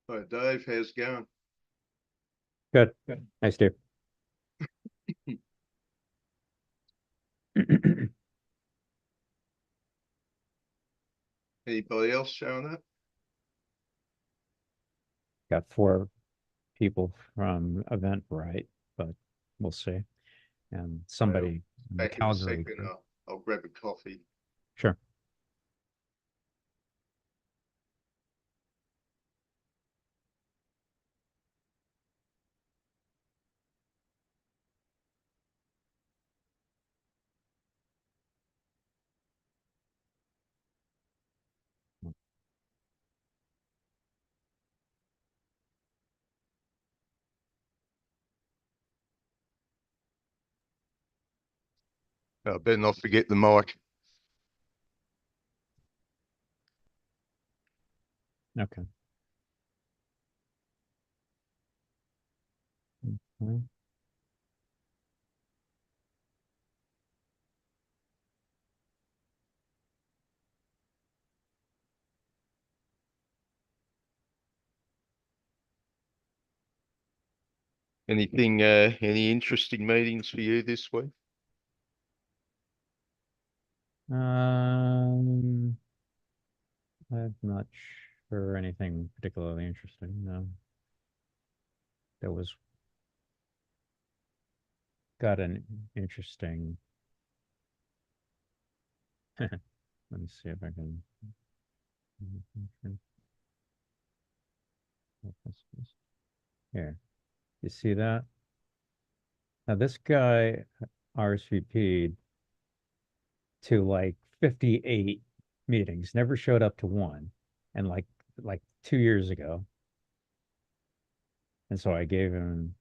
Hi, Dave. How's it going? Good. Good. Nice, Steve. Anybody else showing up? Got four people from Eventbrite, but we'll see. And Well, somebody in the back in a Calgary second. group. I'll grab a coffee. Sure. I better not forget the mic. Okay. Mhm. Any interesting meetings for you this week? Um, I'm not sure anything particularly interesting. No, there was got an interesting. Let me see if I can. Here, you see that? Now this guy RSVP'd to like 58 meetings, never showed up to one, and like 2 years ago. And so I gave him,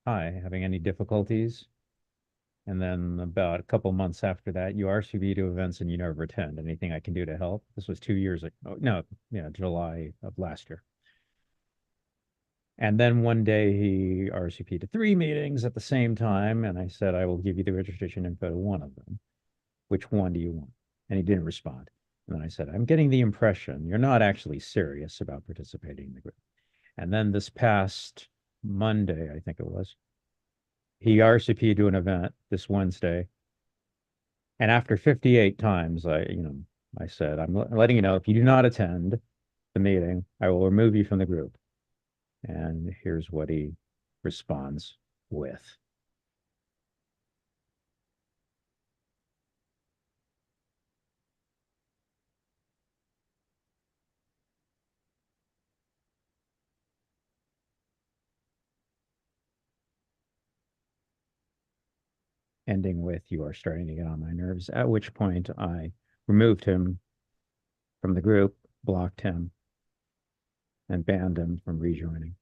hi, having any difficulties? And then about a couple months after that, you RSVP to events and you never attend. Anything I can do to help? This was 2 years ago. Oh, no, yeah, July of last year. And then one day he RSVP'd to three meetings at the same time. And I said, I will give you the registration info to one of them. Which one do you want? And he didn't respond. And then I said, I'm getting the impression you're not actually serious about participating in the group. And then this past Monday, I think it was, he RSVP'd to an event this Wednesday. And after 58 times, I said, I'm letting you know if you do not attend the meeting, I will remove you from the group. And here's what he responds with. Ending with, you are starting to get on my nerves. At which point I removed him from the group, blocked him, and banned him from rejoining.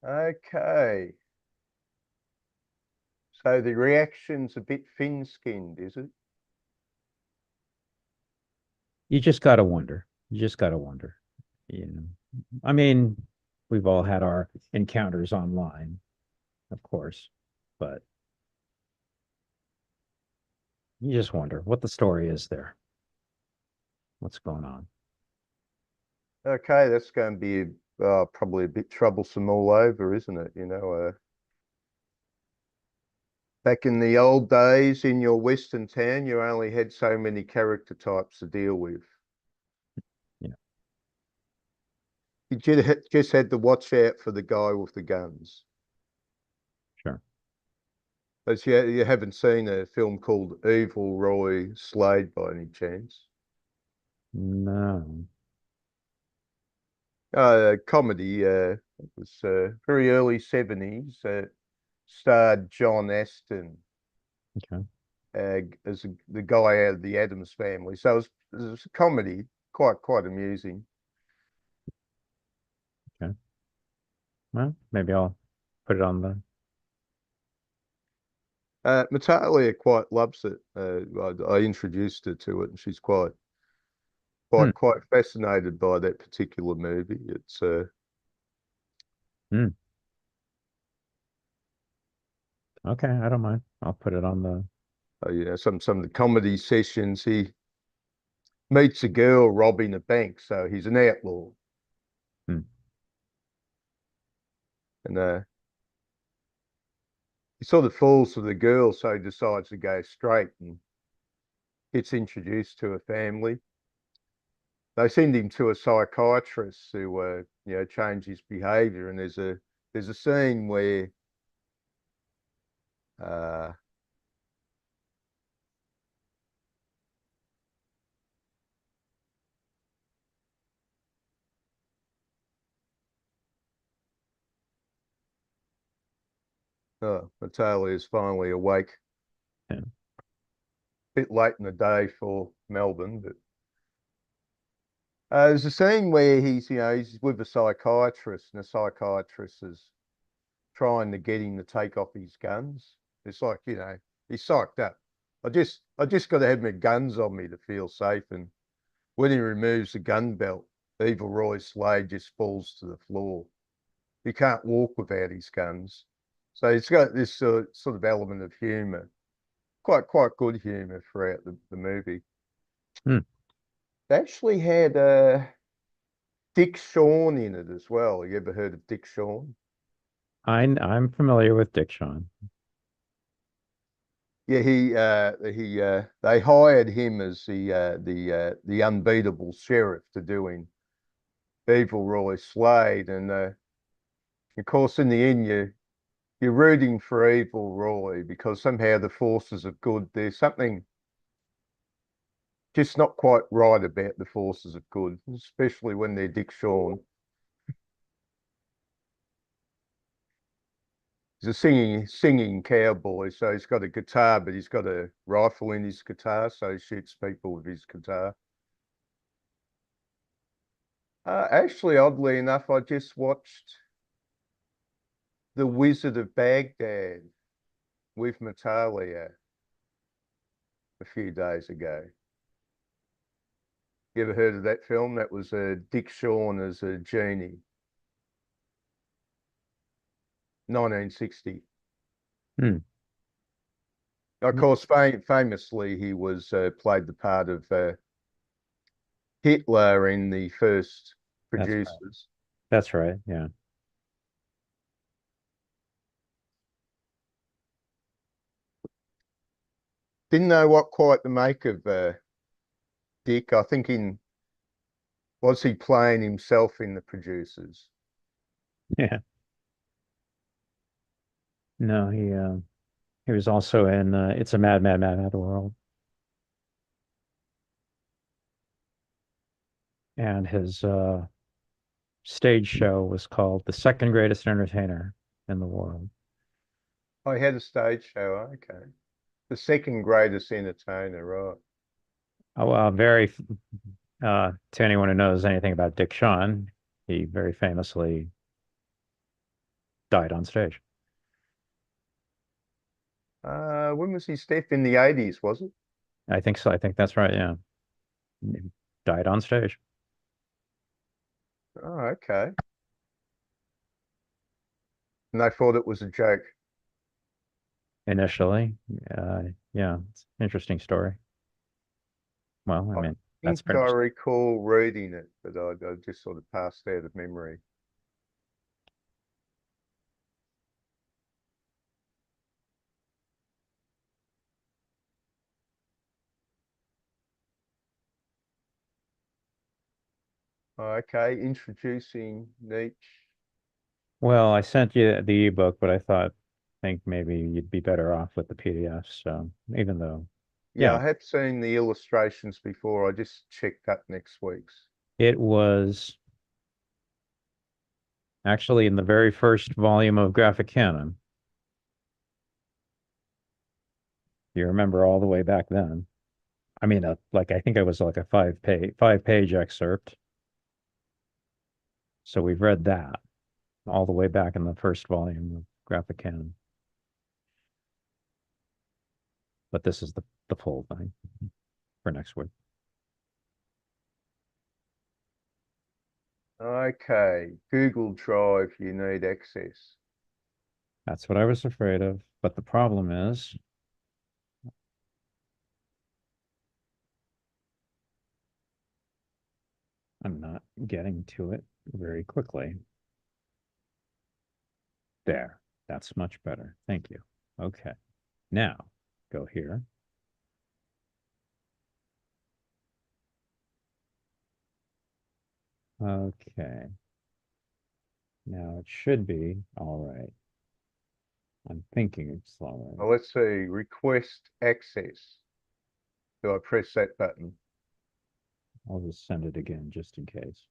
Okay. So the reaction's a bit thin-skinned, is it? You just got to wonder. You just got to wonder. You know, I mean, we've all had our encounters online, of course, but you just wonder what the story is there. What's going on? Okay, that's going to be probably a bit troublesome all over, isn't it? Back in the old days in your Western town, you only had so many character types to deal with. You know, You just had to watch out for the guy with the guns. sure. But you haven't seen a film called Evil Roy Slade by any chance? No. Comedy. It was very early 70s. Starred John Aston Okay. as the guy out of the Addams Family. So it was a comedy, quite amusing. Okay. Well, maybe I'll put it on the. Natalia quite loves it. I introduced her to it, and she's quite Hmm. quite quite fascinated by that particular movie. It's Hmm. Okay. I don't mind. I'll put it on the. some of the comedy sessions. He meets a girl robbing a bank, so he's an outlaw. Hmm. And he sort of falls for the girl, so he decides to go straight and gets introduced to a family. They send him to a psychiatrist to change his behavior. And there's a scene where uh Natalia is finally awake. Yeah. A bit late in the day for Melbourne, but there's a scene where he's with a psychiatrist, and the psychiatrist is trying to get him to take off his guns. It's like, he's psyched up. I just got to have my guns on me to feel safe. And when he removes the gun belt, Evil Roy Slade just falls to the floor. He can't walk without his guns. So it's got this sort of element of humour, quite good humour throughout the movie. Hmm. They actually had Dick Shawn in it as well. You ever heard of Dick Shawn? I'm familiar with Dick Shawn. Yeah, they hired him as the unbeatable sheriff to doing Evil Roy Slade, and of course in the end you're rooting for Evil Roy because somehow the forces of good, there's something just not quite right about the forces of good, especially when they're Dick Shawn. He's a singing cowboy, so he's got a guitar, but he's got a rifle in his guitar, so he shoots people with his guitar. Actually, oddly enough, I just watched The Wizard of Baghdad with Natalia a few days ago. You ever heard of that film? That was Dick Shawn as a genie, 1960. Hmm. Of course, famously, he was played the part of Hitler in the first That's right. producers. That's right. Yeah. Didn't know what quite to make of Dick. I think was he playing himself in the producers? Yeah. No, he was also in It's a Mad, Mad, Mad, Mad World. And his stage show was called The Second Greatest Entertainer in the World. I had a stage show. Okay, the second greatest entertainer, right? Oh, well, to anyone who knows anything about Dick Shawn, he very famously died on stage. When was his death? In the 80s, was it? I think so. I think that's right. Yeah. He died on stage Oh, okay. And they thought it was a joke. initially. Uh, yeah, it's an interesting story. Well, I I mean, think that's pretty I much. recall reading it, but I just sort of passed out of memory. Okay, introducing Nietzsche. Well, I sent you the ebook, but think maybe you'd be better off with the PDF. So even though, Yeah, yeah, I have seen the illustrations before. I just checked up next week's. it was actually in the very first volume of Graphic Canon. You remember all the way back then. I mean, I think it was like a five page excerpt. So we've read that all the way back in the first volume of Graphic Canon. But this is the full thing for next week. Okay, Google Drive, you need access. That's what I was afraid of. But the problem is, I'm not getting to it. very quickly. There. That's much better. Thank you. Okay. Now go here. Okay. Now it should be all right. I'm thinking it's all right. Well, let's see, request access. Do I press that button? I'll just send it again just in case.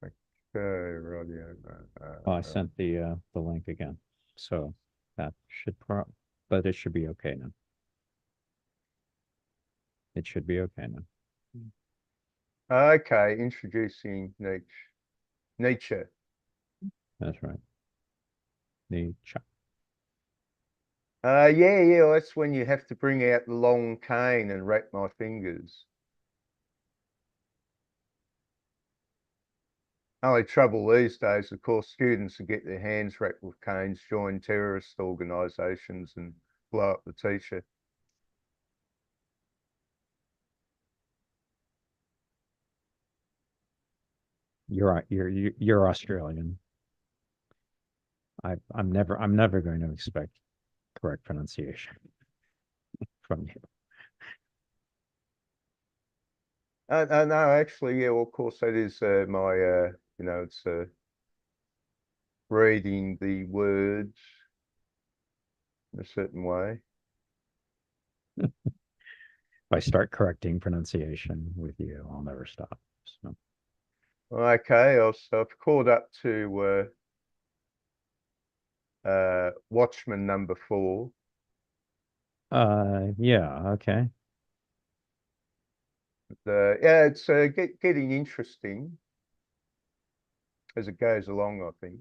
Okay, radio. Oh, I sent the link again. So that should but it should be okay now. It should be okay now. Okay, introducing Nietzsche. That's right. The chat. Yeah, that's when you have to bring out the long cane and rack my fingers. Only trouble these days, of course, students who get their hands racked with canes join terrorist organisations and blow up the teacher. You're Australian. I'm never going to expect correct pronunciation from you. No, actually, yeah, well, of course, that is my, it's reading the words in a certain way. If I start correcting pronunciation with you, I'll never stop. So, Okay, I've called up to Watchman number 4. yeah, okay. Yeah, it's getting interesting as it goes along, I think.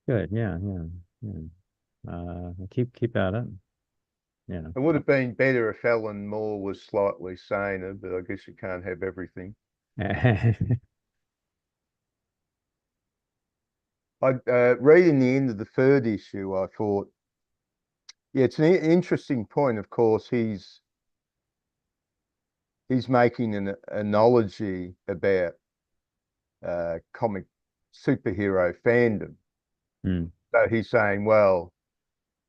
Good. Yeah, yeah, yeah. Keep at it. Yeah. It would have been better if Alan Moore was slightly saner, but I guess you can't have everything. Reading the end of the third issue, I thought, yeah, it's an interesting point. Of course, he's making an analogy about comic superhero fandom. Hmm. So he's saying, well,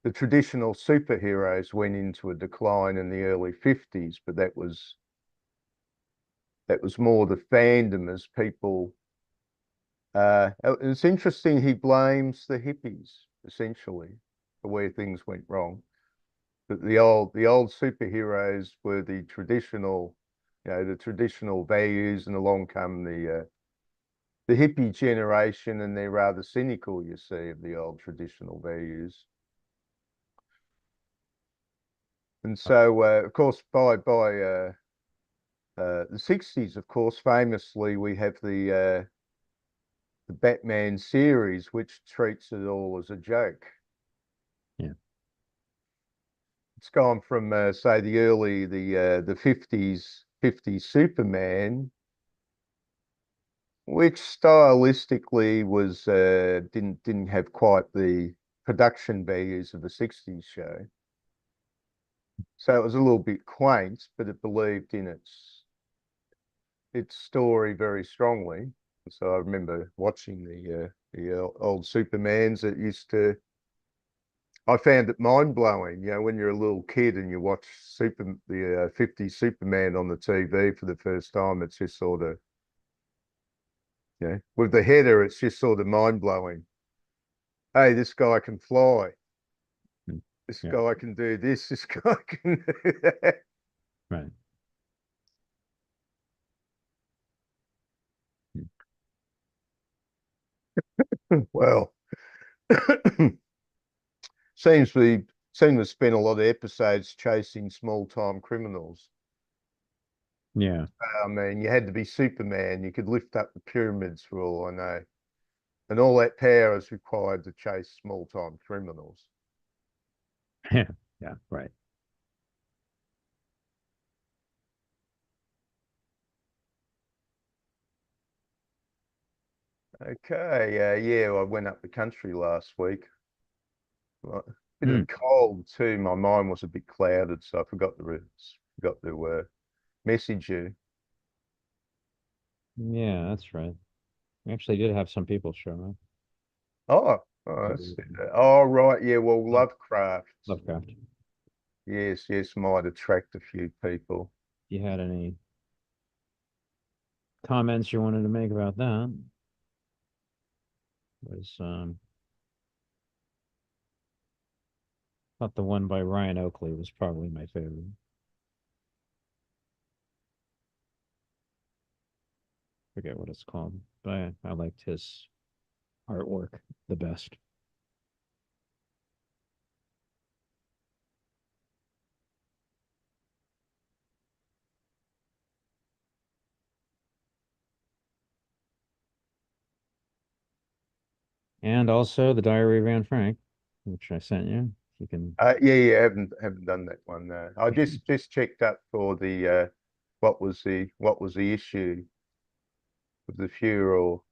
the traditional superheroes went into a decline in the early 50s, but that was more the fandom as people. It's interesting. He blames the hippies essentially for where things went wrong. But the old superheroes were the traditional values, and along come the hippie generation, and they're rather cynical, you see, of the old traditional values. And so, of course, by the 60s, of course, famously, we have the Batman series, which treats it all as a joke. Yeah. It's gone from, say, the 50s Superman, which stylistically was didn't have quite the production values of the 60s show. So it was a little bit quaint, but it believed in its story very strongly. So I remember watching the old Supermans that used to. I found it mind blowing, when you're a little kid and you watch the 50s Superman on the TV for the first time. It's just sort of, with the header, it's just sort of mind blowing. Hey, this guy can fly. Hmm. This Yeah. guy can do this. This guy can do that. Right. Hmm. Well, seem to spend a lot of episodes chasing small time criminals. Yeah. I mean, you had to be Superman. You could lift up the pyramids for all I know. And all that power is required to chase small time criminals. Yeah. Yeah. Right. Okay, yeah, I went up the country last week. Like, bit of Hmm. a cold too. My mind was a bit clouded, so I forgot to message you. Yeah, that's right. We actually did have some people show up. Oh, Maybe oh, right. Yeah. Well, Love- Lovecraft. Lovecraft. Yes, yes, might attract a few people. You had any comments you wanted to make about that? Was thought the one by Ryan Oakley was probably my favorite. Forget what it's called, but I liked his artwork the best. And also the Diary of Anne Frank, which I sent you. You can. Yeah, yeah, haven't done that one. I just checked up for the what was the issue with the funeral,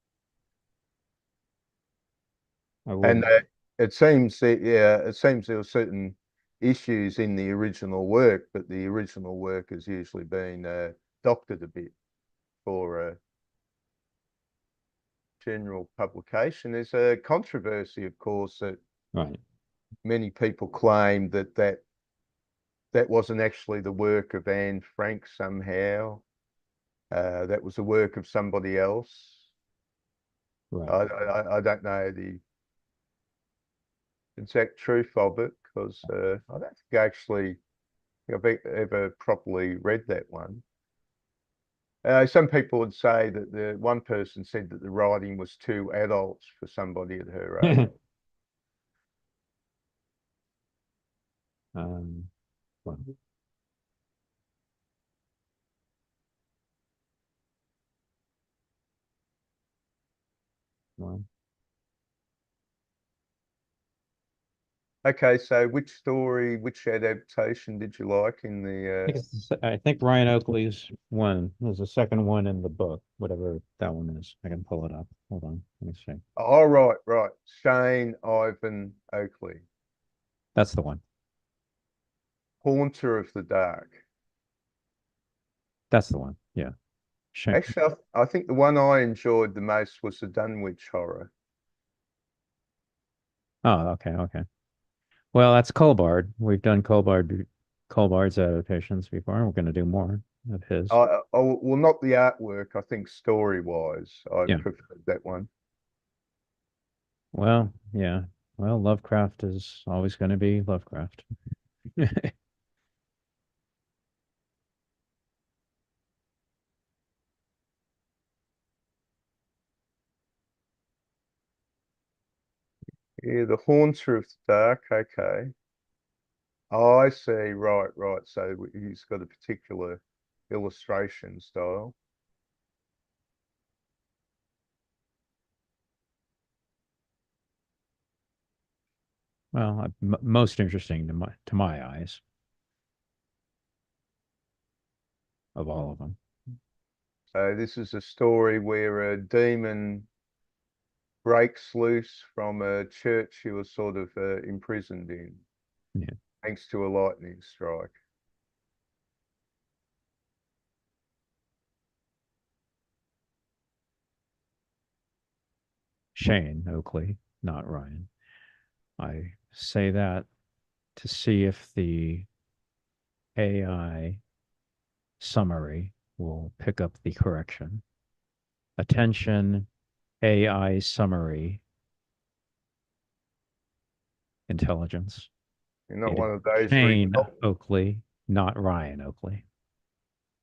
I and would. it seems that yeah, it seems there were certain issues in the original work, but the original work has usually been doctored a bit for general publication. There's a controversy, of course, that Right. many people claim that wasn't actually the work of Anne Frank somehow. That was the work of somebody else. Right. I don't know the exact truth of it because I don't think actually I've ever properly read that one. Some people would say that the one person said that the writing was too adult for somebody at her age. um, well, well, Okay, so which adaptation did you like in the? I think Ryan Oakley's one was the second one in the book, whatever that one is. I can pull it up. Hold on. Let me see. Oh, right, right. Shane Ivan Oakley, That's the one. Haunter of the Dark. That's the one. Yeah. Shame. Actually, I think the one I enjoyed the most was the Dunwich Horror. Oh, okay, okay. Well, that's Colbard. We've done Colbard's adaptations before. We're going to do more of his. Well, not the artwork. I think story-wise, I Yeah. preferred that one. Well, yeah. Well, Lovecraft is always going to be Lovecraft. Yeah, the Haunter of the Dark. Okay. Oh, I see. Right, right. So he's got a particular illustration style. Well, most interesting to my eyes of all of them. So this is a story where a demon breaks loose from a church he was sort of imprisoned in, Yeah. thanks to a lightning strike. Shane Oakley, not Ryan. I say that to see if the AI summary will pick up the correction. Attention, AI summary, intelligence. You're not It is one of those Shane results. Oakley, not Ryan Oakley.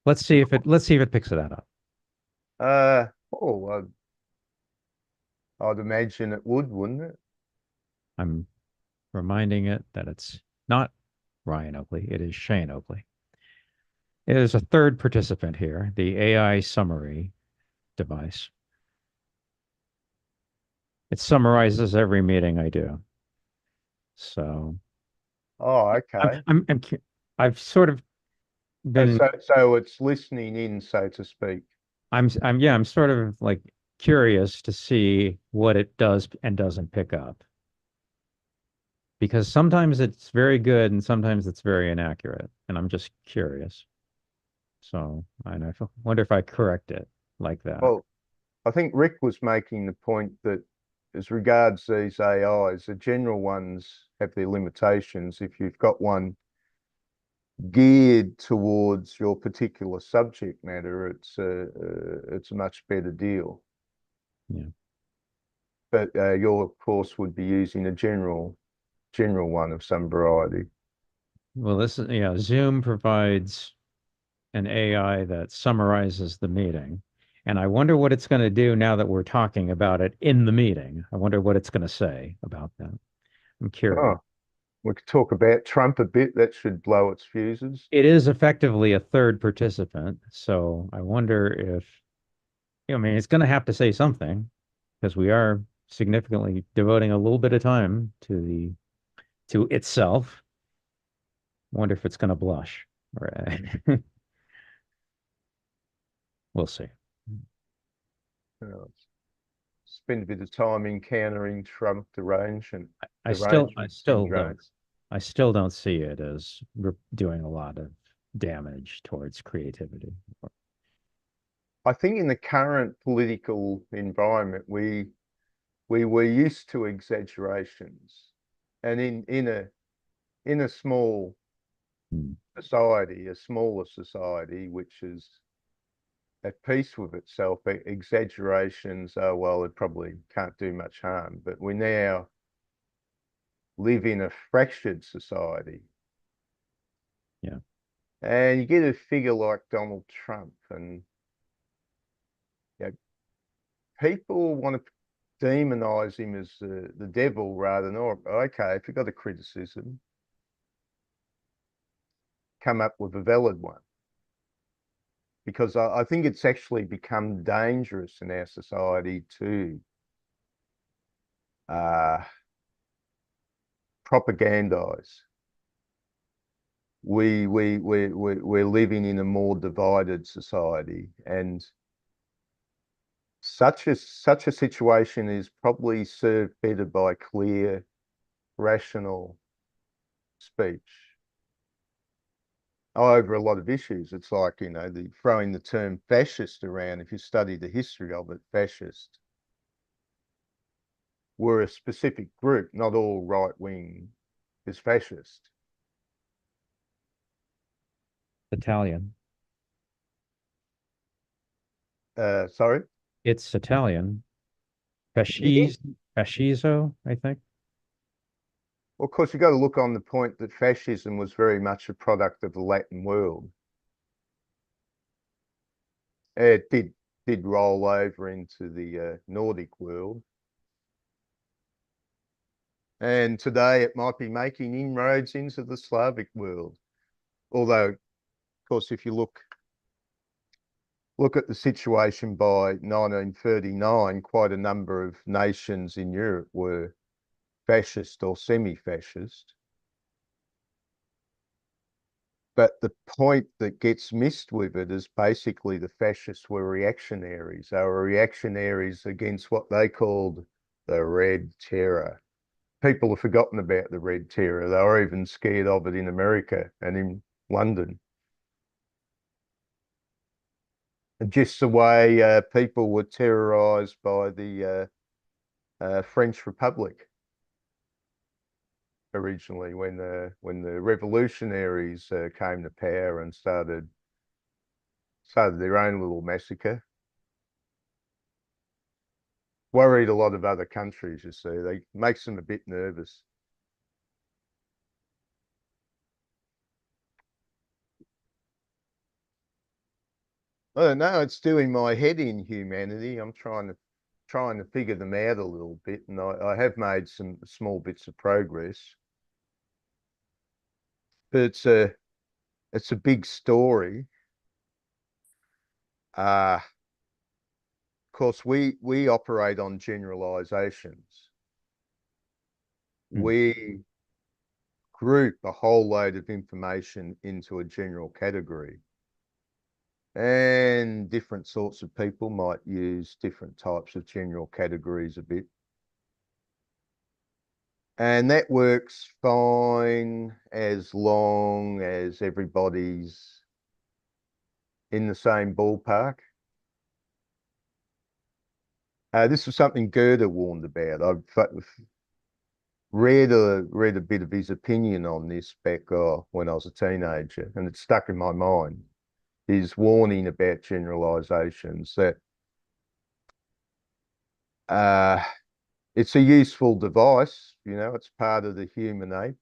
Let's see if it picks that up. Oh, I'd imagine it would, wouldn't it? I'm reminding it that it's not Ryan Oakley, it is Shane Oakley. There's a third participant here, the AI summary device. It summarizes every meeting I do. So Oh, I'm, okay. I'm, I'm cu- I've sort of Oh, been, so it's listening in, so to speak. yeah, I'm sort of like curious to see what it does and doesn't pick up. because sometimes it's very good and sometimes it's very inaccurate, and I'm just curious. So wonder if I correct it like that. Well, I think Rick was making the point that as regards these AIs, the general ones have their limitations. If you've got one geared towards your particular subject matter, it's a much better deal. Yeah. But your course would be using a general one of some variety. Well, this is, yeah, Zoom provides an AI that summarizes the meeting. And I wonder what it's going to do now that we're talking about it in the meeting. I wonder what it's going to say about that. I'm curious. Oh, we could talk about Trump a bit. That should blow its fuses. It is effectively a third participant. So I wonder if, I mean, it's going to have to say something because we are significantly devoting a little bit of time to itself. Wonder if it's going to blush. Right. We'll see. Uh, Spend a bit of time encountering Trump derangement, I still, I derangement still don't, syndromes. I still don't see it as doing a lot of damage towards creativity. I think in the current political environment, we were used to exaggerations, and in a small Hmm. society, a smaller society, which is at peace with itself, exaggerations, oh, well, it probably can't do much harm. But we now live in a fractured society. Yeah. And you get a figure like Donald Trump, and you know, people want to demonize him as the devil rather than, oh, okay, if you've got a criticism, come up with a valid one. Because I think it's actually become dangerous in our society to uh, propagandize. We're living in a more divided society, and such a situation is probably served better by clear, rational speech over a lot of issues. It's like, throwing the term fascist around. If you study the history of it, fascist were a specific group. Not all right wing is fascist. Italian. Sorry. It's Italian. Yeah. Fasciso, I think. Well, of course, you've got to look on the point that fascism was very much a product of the Latin world. It did roll over into the Nordic world. And today it might be making inroads into the Slavic world. Although, of course, if you look at the situation by 1939, quite a number of nations in Europe were fascist or semi-fascist. But the point that gets missed with it is basically the fascists were reactionaries. They were reactionaries against what they called the Red Terror. People have forgotten about the Red Terror. They were even scared of it in America and in London. And just the way people were terrorized by the French Republic originally when the revolutionaries came to power and started their own little massacre. Worried a lot of other countries, you see. They makes them a bit nervous. I don't know, it's doing my head in, humanity. I'm trying to figure them out a little bit, and I have made some small bits of progress. But it's a big story. Of course, we operate on generalizations. Hmm. We group a whole load of information into a general category. And different sorts of people might use different types of general categories a bit. And that works fine as long as everybody's in the same ballpark. This was something Goethe warned about. I've read a bit of his opinion on this back when I was a teenager, and it stuck in my mind. His warning about generalizations that uh, it's a useful device, it's part of the human ape.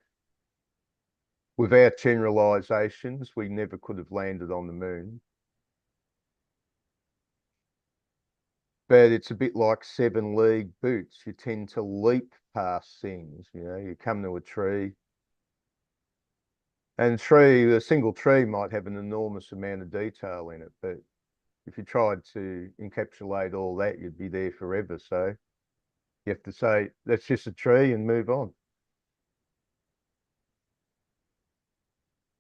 Without generalizations, we never could have landed on the moon. But it's a bit like 7 league boots. You tend to leap past things, you come to a tree, and a single tree might have an enormous amount of detail in it, but if you tried to encapsulate all that, you'd be there forever. So you have to say, that's just a tree and move on.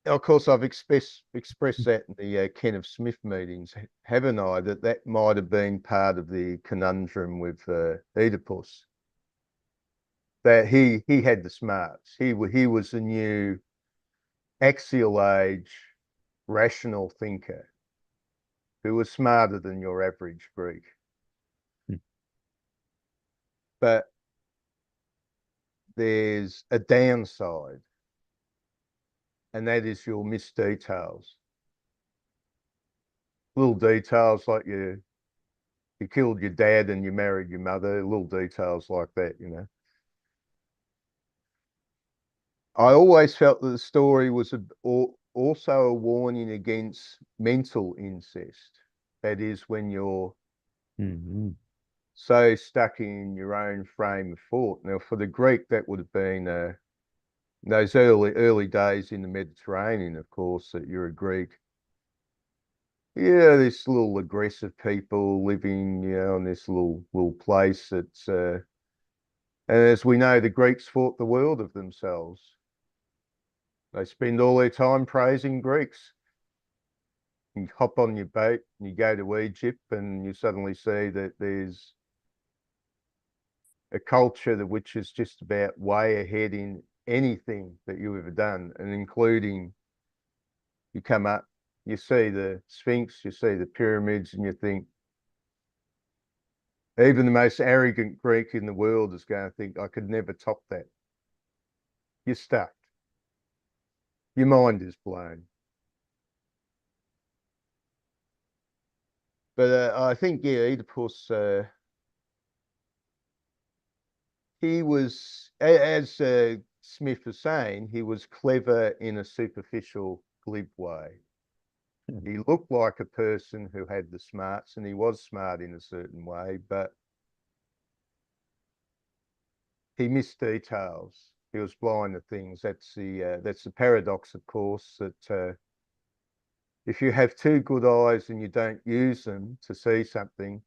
Of course, I've expressed that in the Kenneth Smith meetings, haven't I? That might have been part of the conundrum with Oedipus. That he had the smarts. He was the new axial age rational thinker who was smarter than your average Greek. Hmm. But there's a downside, and that is you'll miss details. Little details like you killed your dad and you married your mother, little details like that. I always felt that the story was also a warning against mental incest. That is when you're Mm-hmm. so stuck in your own frame of thought. Now, for the Greek, that would have been those early days in the Mediterranean, of course, that you're a Greek. Yeah, this little aggressive people living, in this little place that's and as we know, the Greeks thought the world of themselves. They spend all their time praising Greeks. You hop on your boat and you go to Egypt and you suddenly see that there's a culture that which is just about way ahead in anything that you've ever done, and including you come up, you see the Sphinx, you see the pyramids, and you think even the most arrogant Greek in the world is going to think, I could never top that. You're stuck. Your mind is blown. But I think, yeah, Oedipus, he was, as Smith was saying, he was clever in a superficial, glib way. He looked like a person who had the smarts, and he was smart in a certain way, but he missed details. He was blind to things. That's the paradox, of course, that if you have two good eyes and you don't use them to see something,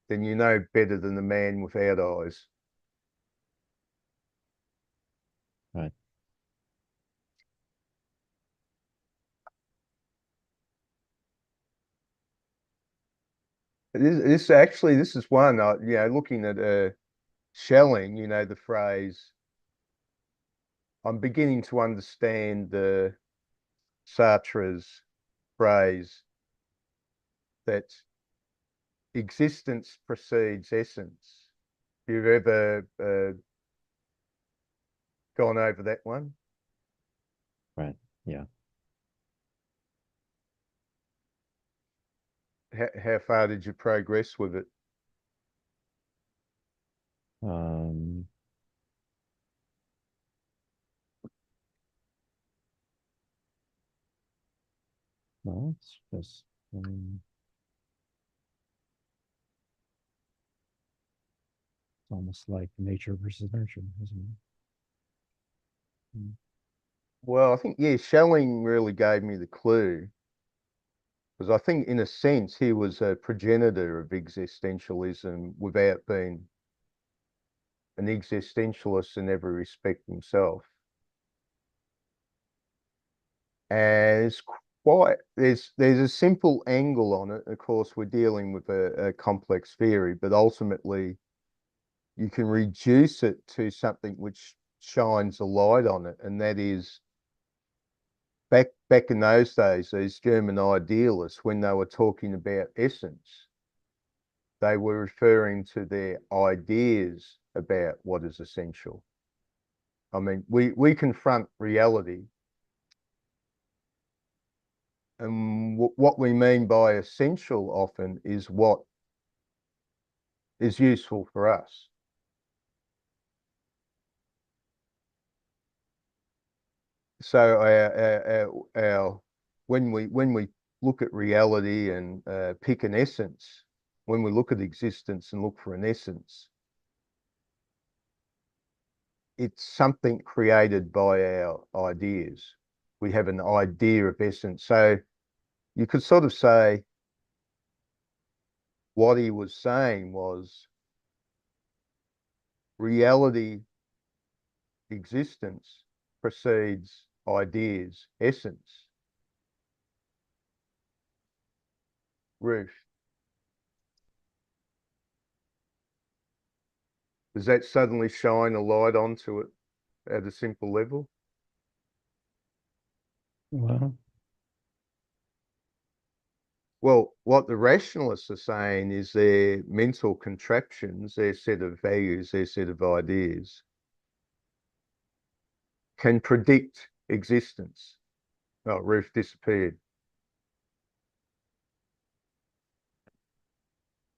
then you know better than the man without eyes. Right. This is one, looking at Schelling, the phrase, I'm beginning to understand Sartre's phrase that existence precedes essence. You've ever gone over that one? Right. Yeah. How far did you progress with it? Um, well, it's just it's almost like nature versus nurture, isn't it? Mm. Well, I think, yeah, Schelling really gave me the clue because I think, in a sense, he was a progenitor of existentialism without being an existentialist in every respect himself. And it's quite there's a simple angle on it. Of course, we're dealing with a complex theory, but ultimately you can reduce it to something which shines a light on it, and that is back in those days, these German idealists, when they were talking about essence, they were referring to their ideas about what is essential. I mean, we confront reality, and what we mean by essential often is what is useful for us. So our when we look at reality and pick an essence, when we look at existence and look for an essence, it's something created by our ideas. We have an idea of essence. So you could sort of say what he was saying was reality, existence precedes ideas, essence. Ruth, does that suddenly shine a light onto it at a simple level? Well, Well, what the rationalists are saying is their mental contraptions, their set of values, their set of ideas, can predict existence. Oh, Ruth disappeared.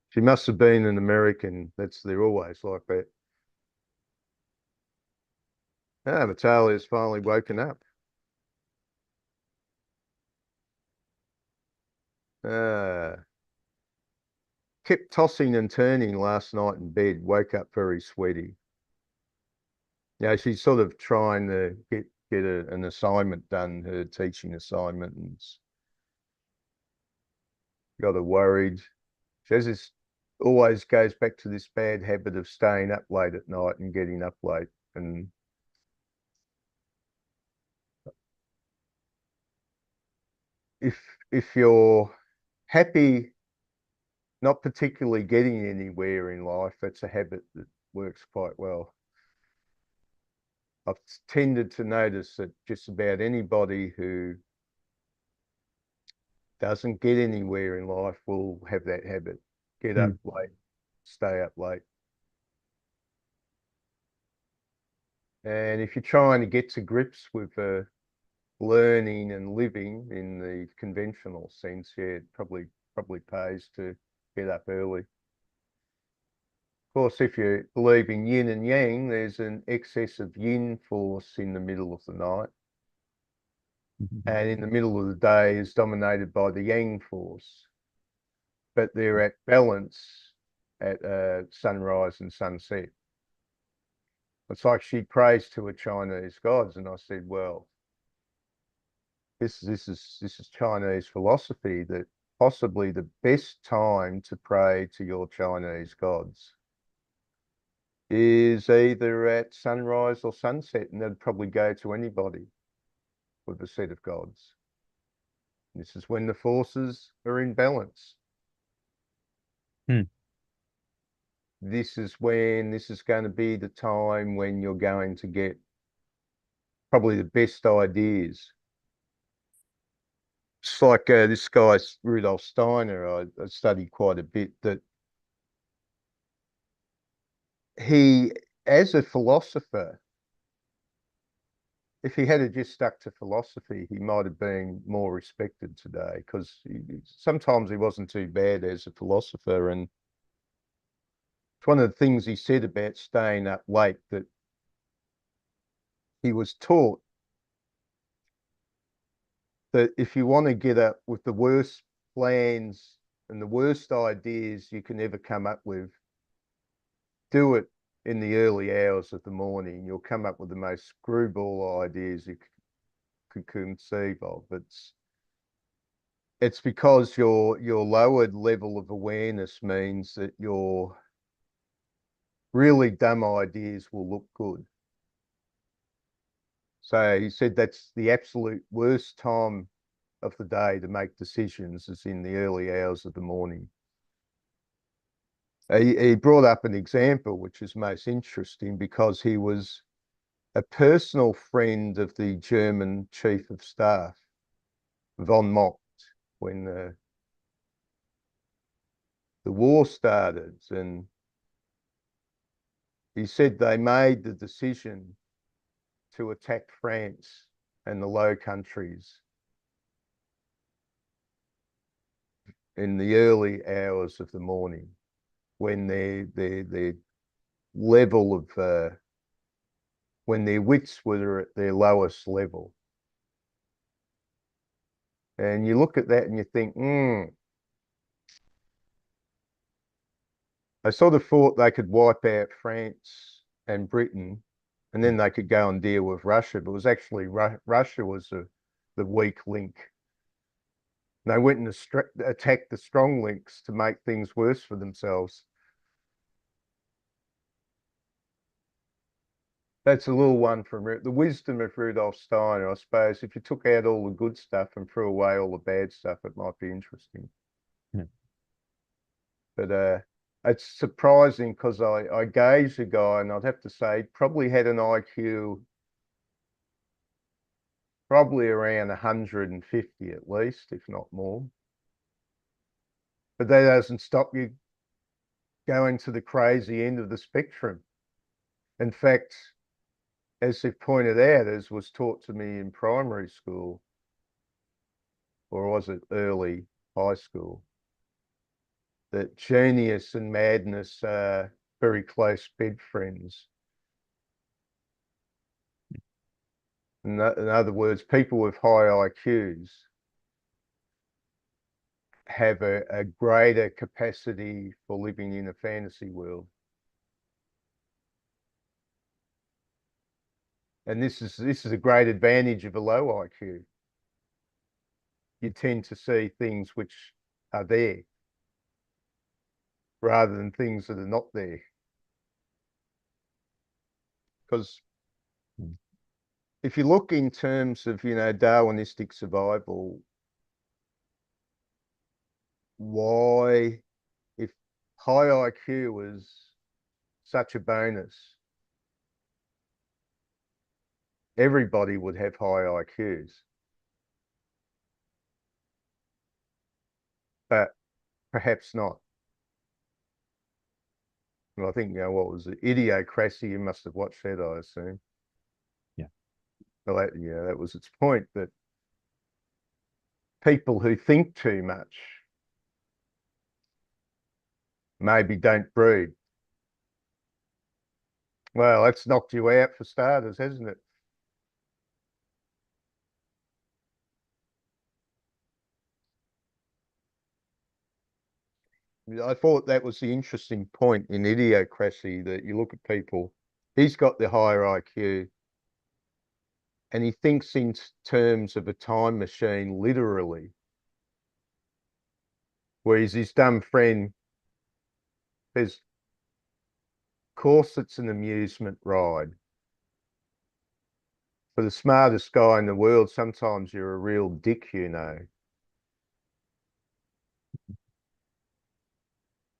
She must have been an American. They're always like that. Ah, Natalia's finally woken up. Ah, kept tossing and turning last night in bed, woke up very sweaty. Yeah, she's sort of trying to get an assignment done, her teaching assignment, and got her worried. She has this, always goes back to this bad habit of staying up late at night and getting up late. And if if you're happy, not particularly getting anywhere in life, that's a habit that works quite well. I've tended to notice that just about anybody who doesn't get anywhere in life will have that habit. Get up hmm. late, stay up late. And if you're trying to get to grips with learning and living in the conventional sense, yeah, it probably pays to get up early. Of course, if you believe in yin and yang, there's an excess of yin force in the middle of the night, and in the middle of the day is dominated by the yang force. But they're at balance at sunrise and sunset. It's like she prays to her Chinese gods, and I said, well, this is Chinese philosophy that possibly the best time to pray to your Chinese gods is either at sunrise or sunset, and that'd probably go to anybody with a set of gods. This is when the forces are in balance. Hmm. This is going to be the time when you're going to get probably the best ideas. It's like this guy, Rudolf Steiner, I studied quite a bit, that he, as a philosopher, if he had just stuck to philosophy, he might have been more respected today because sometimes he wasn't too bad as a philosopher. And it's one of the things he said about staying up late, that he was taught that if you want to get up with the worst plans and the worst ideas you can ever come up with, do it in the early hours of the morning. You'll come up with the most screwball ideas you could conceive of. It's because your lowered level of awareness means that your really dumb ideas will look good. So he said that's the absolute worst time of the day to make decisions is in the early hours of the morning. He brought up an example which is most interesting because he was a personal friend of the German chief of staff, von Mock, when the war started. And he said they made the decision to attack France and the Low Countries in the early hours of the morning when their level of when their wits were at their lowest level. And you look at that and you think, they sort of thought they could wipe out France and Britain, and then they could go and deal with Russia. But it was actually Russia was the weak link. They went and attacked the strong links to make things worse for themselves. That's a little one from the wisdom of Rudolf Steiner, I suppose. If you took out all the good stuff and threw away all the bad stuff, it might be interesting. Yeah. But it's surprising because I gauged a guy, and I'd have to say probably had an IQ probably around 150 at least, if not more. But that doesn't stop you going to the crazy end of the spectrum. In fact, as they've pointed out, as was taught to me in primary school, or was it early high school, that genius and madness are very close bed friends. In other words, people with high IQs have a greater capacity for living in a fantasy world. And this is a great advantage of a low IQ. You tend to see things which are there rather than things that are not there. Because if you look in terms of, Darwinistic survival, why, if high IQ was such a bonus, everybody would have high IQs. But perhaps not. Well, I think, what was it? Idiocracy, you must have watched that, I assume. Yeah. Well, that was its point, that people who think too much maybe don't breed. Well, that's knocked you out for starters, hasn't it? I thought that was the interesting point in Idiocracy, that you look at people, he's got the higher IQ, and he thinks in terms of a time machine literally, whereas his dumb friend, of course it's an amusement ride. For the smartest guy in the world, sometimes you're a real dick,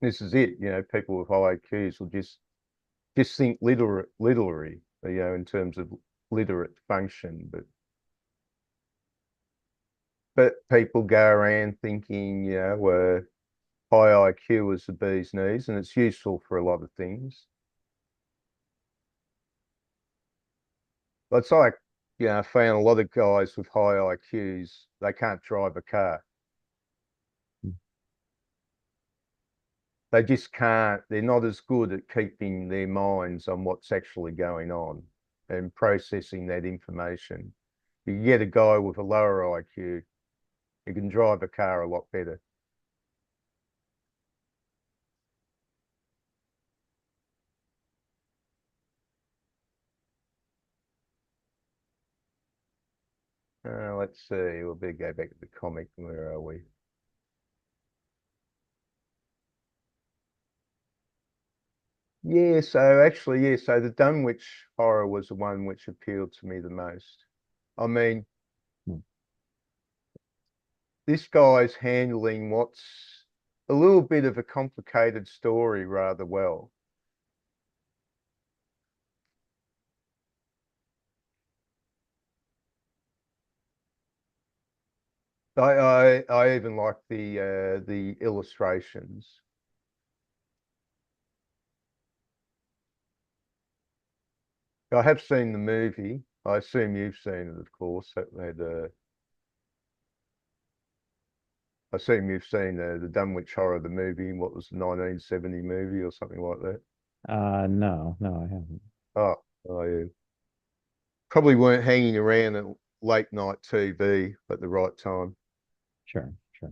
This is it, people with high IQs will just think literally, in terms of literate function, but people go around thinking, high IQ is the bee's knees, and it's useful for a lot of things. But it's like, I found a lot of guys with high IQs, they can't drive a car. They just can't, they're not as good at keeping their minds on what's actually going on and processing that information. You get a guy with a lower IQ, he can drive a car a lot better. Let's see, we'll better go back to the comic. Where are we? Yeah, so actually, so the Dunwich horror was the one which appealed to me the most. I mean, Hmm. this guy's handling what's a little bit of a complicated story rather well. I even like the illustrations. I have seen the movie. I assume you've seen it, of course. That had, I assume you've seen the Dunwich Horror, the movie. What was the 1970 movie or something like that? No, no, I haven't. Oh, oh yeah. Probably weren't hanging around at late night TV at the right time. Sure, sure.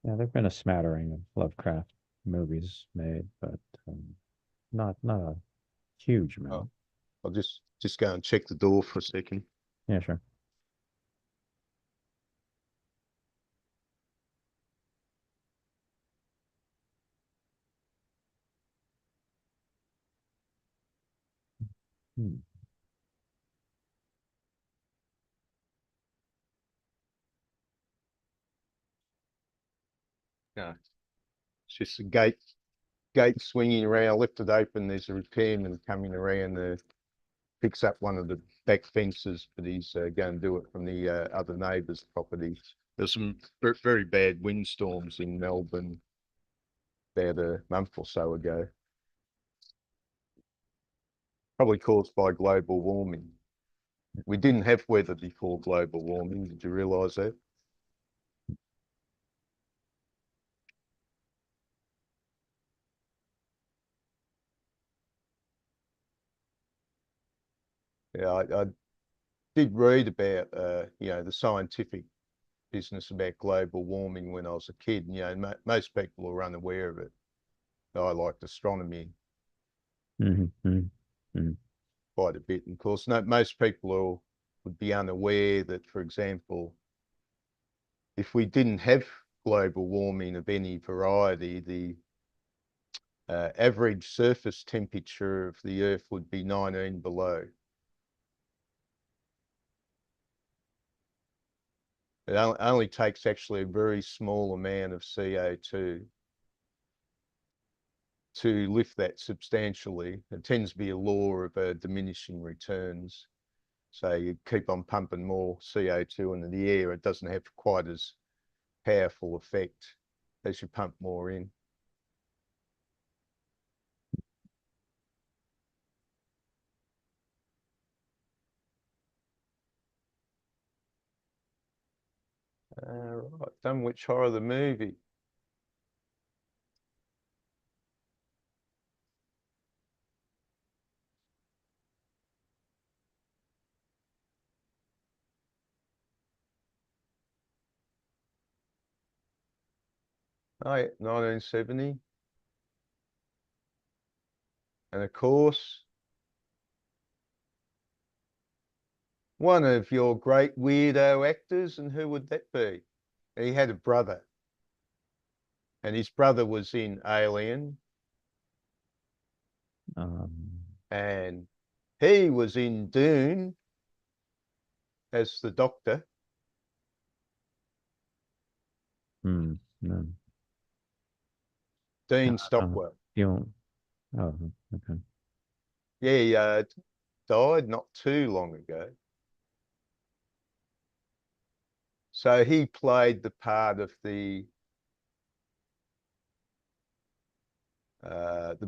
Yeah, there've been a smattering of Lovecraft movies made, but not a huge Oh, amount. I'll just go and check the door for a second. Yeah, sure. Hmm. No, it's just a gate swinging around. I left it open. There's a repairman coming around. Picks up one of the back fences, but he's going to do it from the other neighbour's property. There's some very bad windstorms in Melbourne about a month or so ago, probably caused by global warming. We didn't have weather before global warming. Did you realise that? Yeah, I did read about the scientific business about global warming when I was a kid. Most people are unaware of it. I liked astronomy Hmm. Hmm. quite a bit. And of course, no, most people would be unaware that, for example, if we didn't have global warming of any variety, the average surface temperature of the Earth would be 19 below. It only takes actually a very small amount of CO2 to lift that substantially. It tends to be a law of diminishing returns. So you keep on pumping more CO2 into the air, it doesn't have quite as powerful effect as you pump more in. Right, Dunwich Horror, the movie. Oh, yeah, 1970. And of course, one of your great weirdo actors, and who would that be? He had a brother, and his brother was in Alien, Um, and he was in Dune as the Doctor. no, Dean uh, Stockwell. you won't. Oh, okay. Yeah, he died not too long ago. So he played the part of the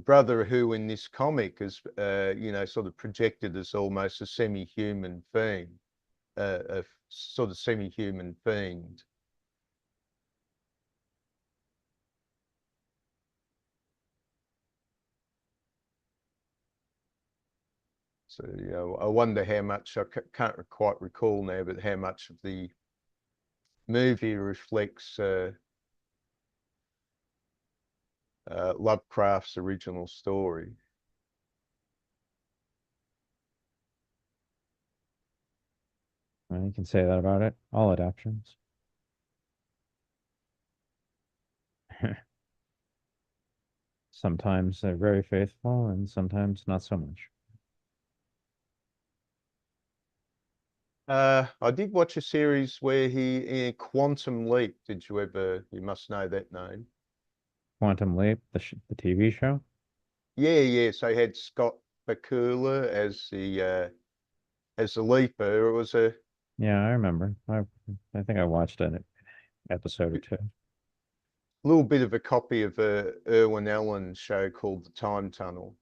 brother who in this comic is, sort of projected as almost a semi-human fiend, a sort of semi-human fiend. So, I wonder how much, I can't quite recall now, but how much of the movie reflects Lovecraft's original story. Well, you can say that about it. All adaptations. Sometimes they're very faithful, and sometimes not so much. I did watch a series where he in Quantum Leap. Did you ever? You must know that name. Quantum Leap, the TV show. Yeah, yeah. So he had Scott Bakula as the leaper. It was a Yeah, I remember. I think I watched an episode or two. little bit of a copy of a Irwin Allen show called The Time Tunnel.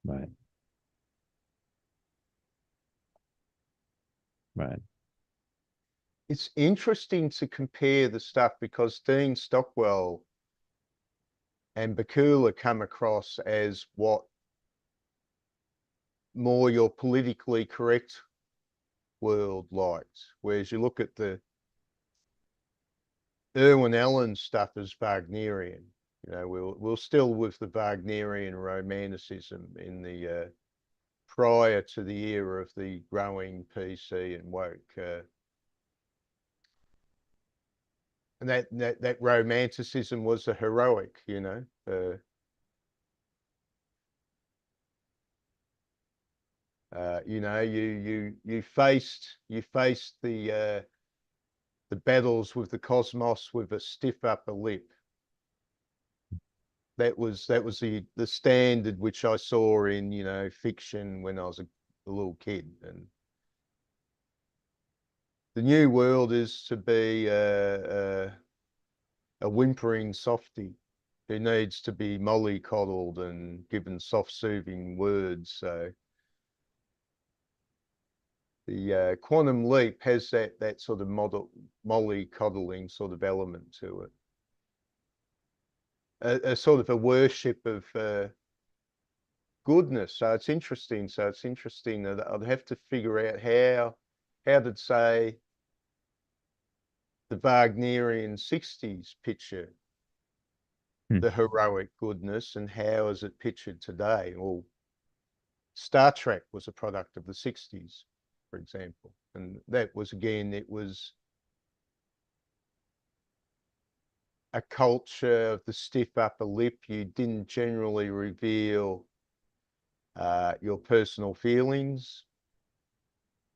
Right, right. It's interesting to compare the stuff because Dean Stockwell and Bakula come across as what more your politically correct world likes, whereas you look at the Irwin Allen stuff as Wagnerian. You know, we'll still with the Wagnerian romanticism in the prior to the era of the growing PC and woke. And that romanticism was a heroic, you know. You know, you faced the battles with the cosmos with a stiff upper lip. That was the standard which I saw in, you know, fiction when I was a little kid. And the new world is to be a whimpering softy who needs to be mollycoddled and given soft soothing words. So the quantum leap has that sort of mollycoddling sort of element to it. A sort of a worship of goodness. So it's interesting. So it's interesting that I'd have to figure out how did say the Wagnerian 60s picture Hmm. the heroic goodness and how is it pictured today? Well, Star Trek was a product of the 60s, for example. And that was again, it was a culture of the stiff upper lip. You didn't generally reveal your personal feelings.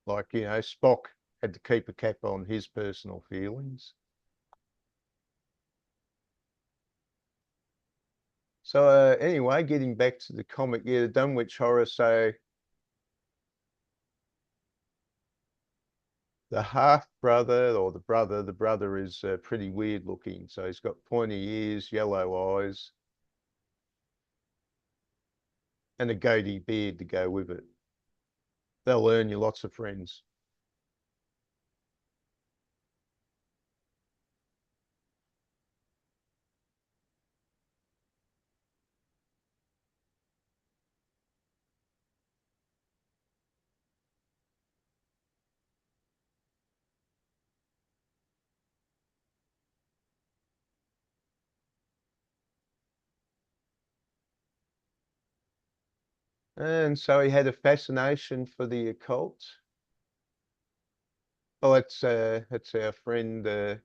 Like, you know, Spock had to keep a cap on his personal feelings. So anyway, getting back to the comic, yeah, the Dunwich Horror. So the half brother or the brother is pretty weird looking. So he's got pointy ears, yellow eyes, and a goatee beard to go with it. They'll earn you lots of friends. And so he had a fascination for the occult. Oh, that's our friend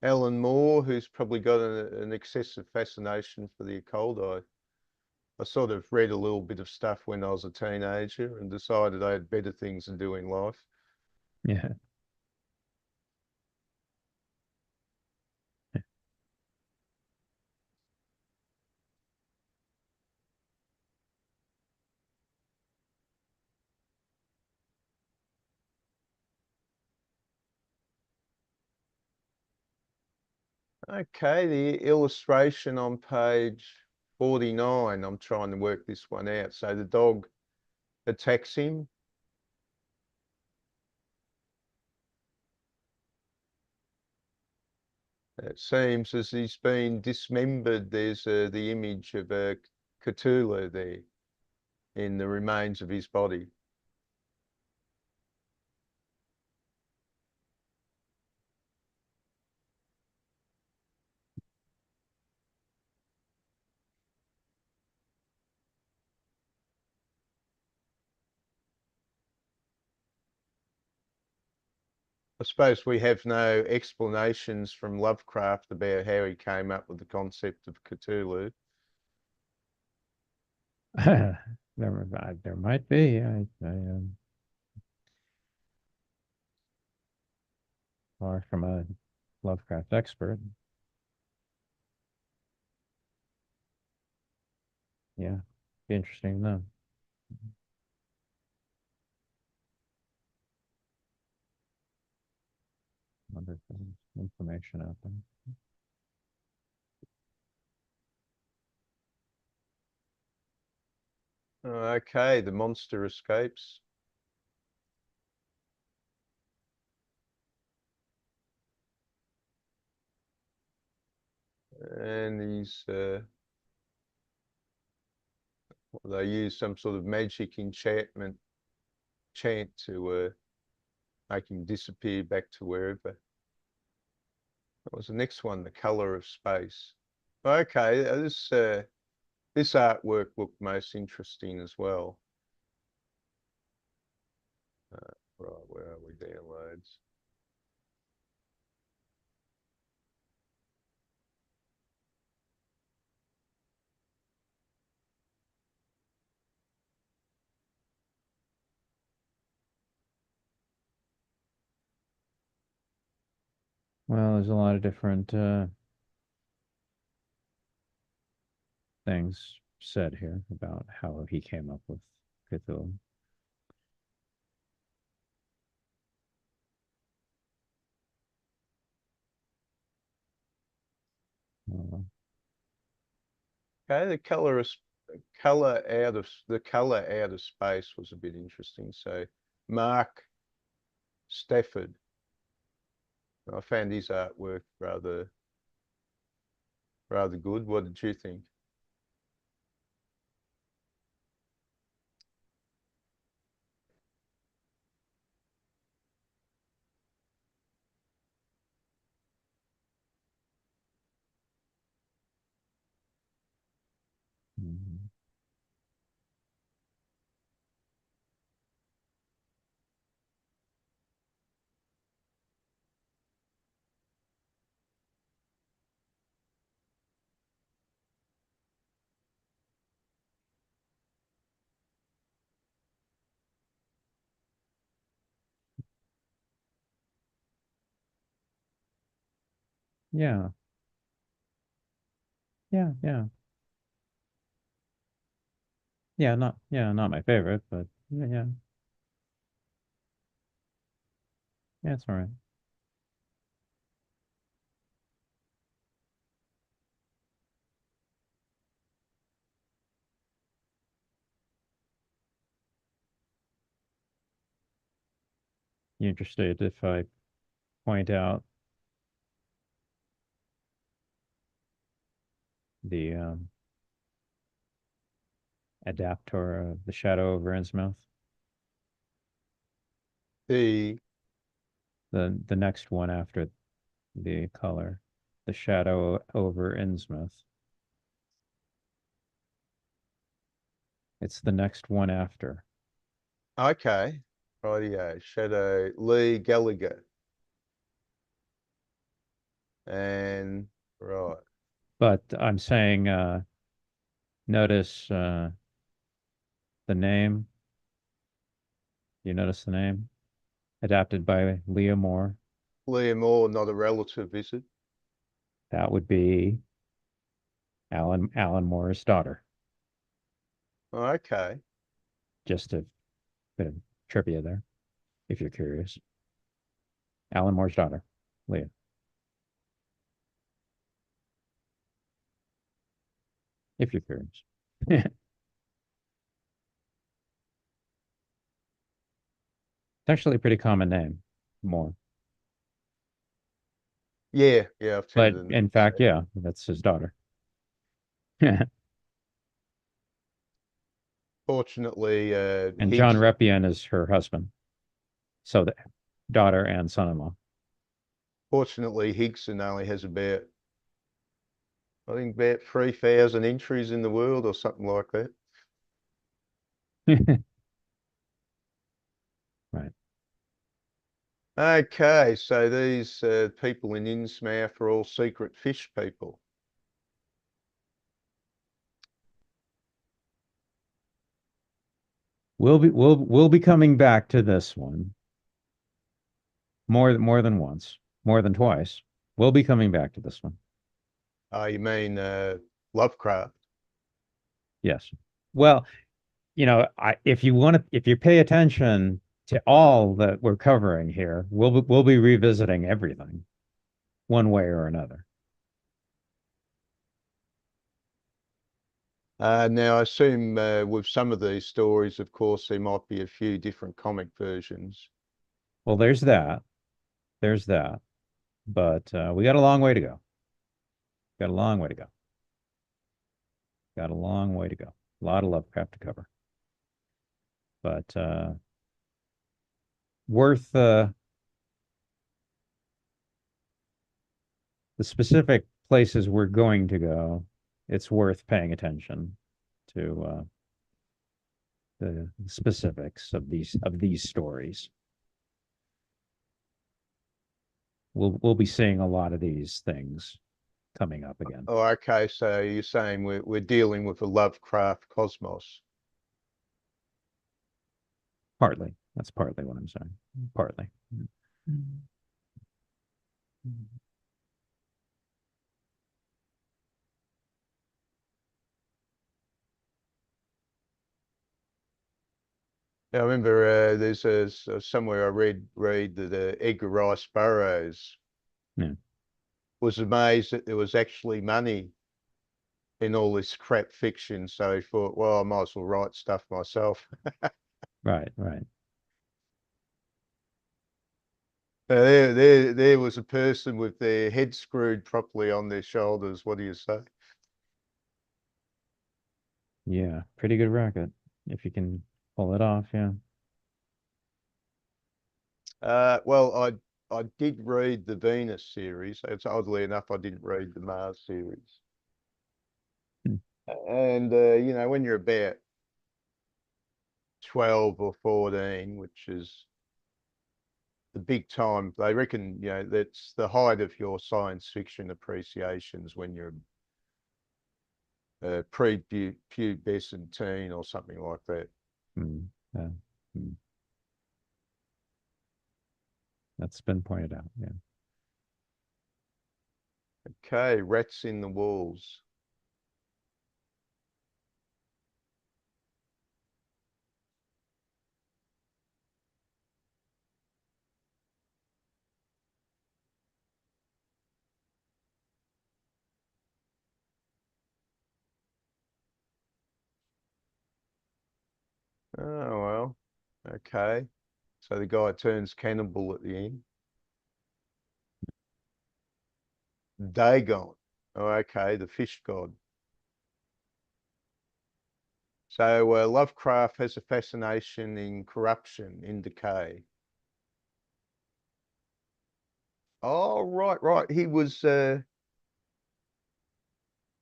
Alan Moore, who's probably got an excessive fascination for the occult. I sort of read a little bit of stuff when I was a teenager and decided I had better things to do in life. Yeah. Okay, the illustration on page 49, I'm trying to work this one out. So the dog attacks him. It seems as he's been dismembered, there's the image of a Cthulhu there in the remains of his body. I suppose we have no explanations from Lovecraft about how he came up with the concept of Cthulhu. There might be. far from a Lovecraft expert. Yeah, be interesting though. Wonder if there's information out there. Okay, the monster escapes. And they use some sort of magic enchant to make him disappear back to wherever. What was the next one? The color of space. Okay, this artwork looked most interesting as well. Right, where are we? Downloads. Well, there's a lot of different things said here about how he came up with Cthulhu. Uh, Okay, the color out of space was a bit interesting. So Mark Stafford, I found his artwork rather good. What did you think? mhm. Yeah, yeah. Not my favorite, but yeah, it's all right. You interested if I point out the adapter of the shadow over Innsmouth? The The next one after the color, the shadow over Innsmouth. It's the next one after. okay, rightio, Shadow Lee Gallagher, and right, But I'm saying, notice the name. You notice the name? Adapted by Leah Moore. Leah Moore, not a relative, is it? That would be Alan Moore's daughter. Okay, Just a bit of trivia there, if you're curious. Alan Moore's daughter, Leah. If you're curious. It's actually a pretty common name, Moore. yeah, I've But tended to in notice fact, that. yeah, that's his daughter. And Fortunately, John Higgs. Reppion is her husband. So the daughter and son-in-law. Fortunately, Higson only has I think about 3,000 entries in the world or something like that. Right. Okay, so these people in Innsmouth are all secret fish people. We'll be coming back to this one more than once. more than twice. We'll be coming back to this one. Oh, you mean Lovecraft? Yes. Well, if you pay attention to all that we're covering here, we'll be revisiting everything one way or another. Now, I assume with some of these stories, of course, there might be a few different comic versions. Well, there's that. There's that. But we got a long way to go. Got a long way to go. Got a long way to go. A lot of Lovecraft to cover. But worth the specific places we're going to go, it's worth paying attention to the specifics of these stories. We'll be seeing a lot of these things coming up again. Oh, okay. So you're saying we're dealing with a Lovecraft cosmos. Partly. That's partly what I'm saying. Partly. I remember there's somewhere I read that Edgar Rice Burroughs Yeah. was amazed that there was actually money in all this crap fiction. So he thought, well, I might as well write stuff myself. Right, right. There was a person with their head screwed properly on their shoulders. What do you say? Yeah, pretty good racket if you can pull it off. Yeah. Well, I did read the Venus series. It's oddly enough, I didn't read the Mars series. Hmm. And when you're about 12 or 14, which is the big time, they reckon, that's the height of your science fiction appreciations when you're pre-pubescent teen or something like that. Hmm. Yeah. Hmm. That's been pointed out. Yeah. Okay, rats in the walls. Oh, well, okay. So the guy turns cannibal at the end. Dagon. Oh, okay, the fish god. So Lovecraft has a fascination in corruption, in decay. Oh, right, right. He was a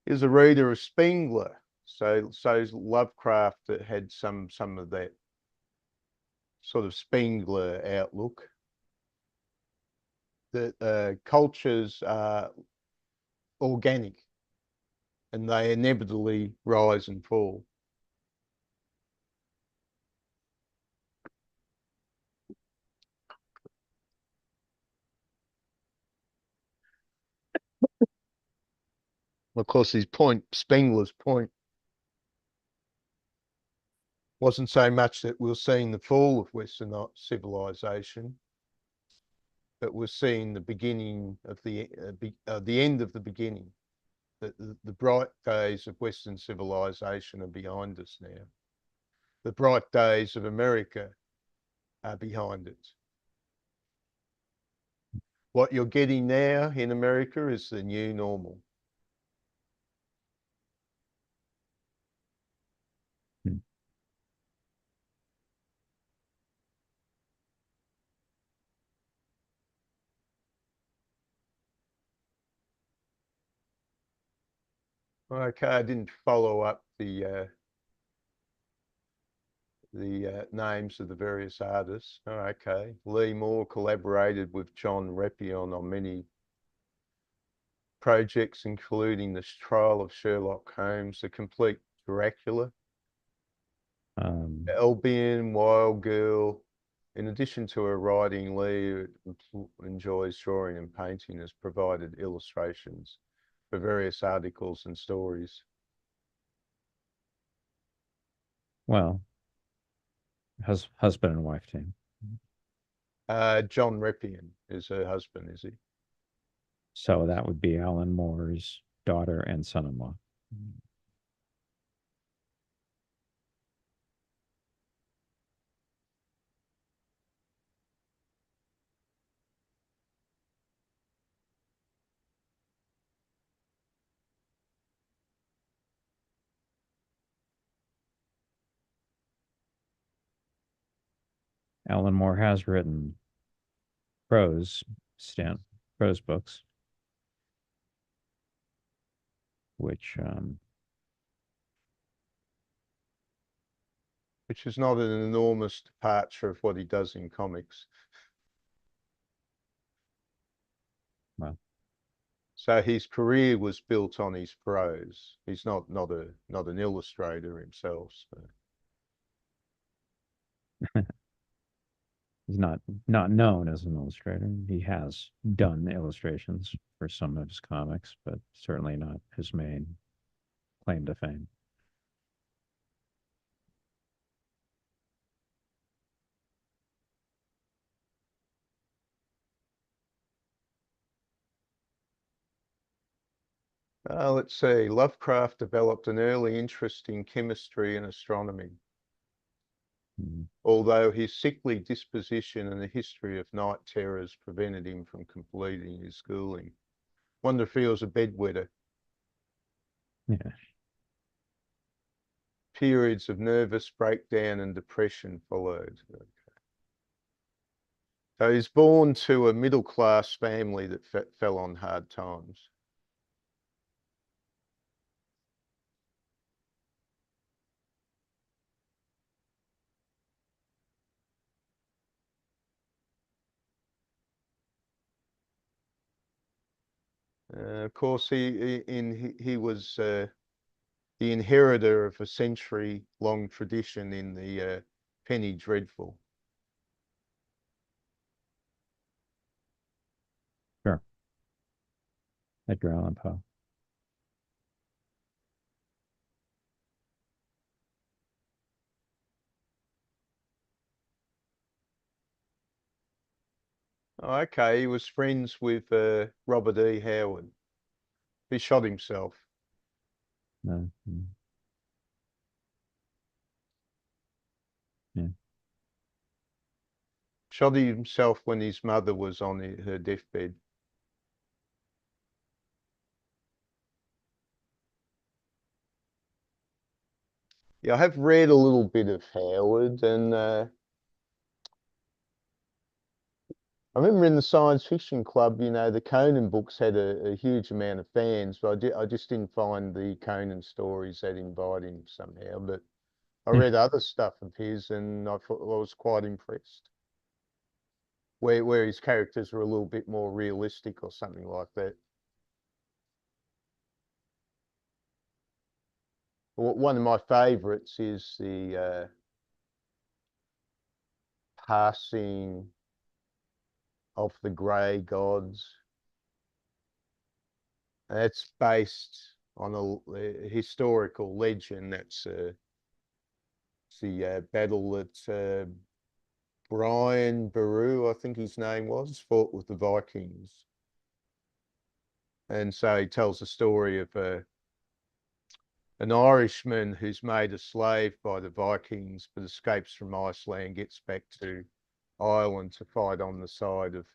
reader of Spengler. So Lovecraft that had some of that sort of Spengler outlook. That cultures are organic and they inevitably rise and fall. Of course, Spengler's point, wasn't so much that we're seeing the fall of Western civilization, but we're seeing the beginning of the end of the beginning. The bright days of Western civilization are behind us now. The bright days of America are behind it. What you're getting now in America is the new normal. Hmm. Okay, I didn't follow up the names of the various artists. Oh, okay. Lee Moore collaborated with John Reppion on many projects, including the trial of Sherlock Holmes, the complete Dracula, Um, Albion, Wild Girl, In addition to her writing, Lee enjoys drawing and painting, has provided illustrations for various articles and stories. Well, husband and wife team. John Reppion is her husband, is he? So that would be Alan Moore's daughter and son-in-law. Alan Moore has written prose prose books, which Which is not an enormous departure of what he does in comics. well, So his career was built on his prose. He's not an illustrator himself. So. he's not known as an illustrator. He has done illustrations for some of his comics, but certainly not his main claim to fame. Let's see. Lovecraft developed an early interest in chemistry and astronomy. Mm. Although his sickly disposition and a history of night terrors prevented him from completing his schooling. Wonder if he was a bedwetter. Yeah. Periods of nervous breakdown and depression followed. So he's born to a middle-class family that fell on hard times. Of course, he was the inheritor of a century-long tradition in the penny dreadful. Sure. Edgar Allan Poe. Oh, okay, he was friends with Robert E. Howard. He shot himself. No. Yeah. Shot himself when his mother was on her deathbed. Yeah, I have read a little bit of Howard, and I remember in the science fiction club, you know, the Conan books had a huge amount of fans, but I just didn't find the Conan stories that inviting somehow. But I read other stuff of his, and I thought I was quite impressed. Where his characters were a little bit more realistic or something like that. One of my favourites is the passing of the grey gods. And it's based on a historical legend. That's the battle that Brian Boru, I think his name was, fought with the Vikings. And so he tells the story of an Irishman who's made a slave by the Vikings, but escapes from Iceland, gets back to Ireland to fight on the side of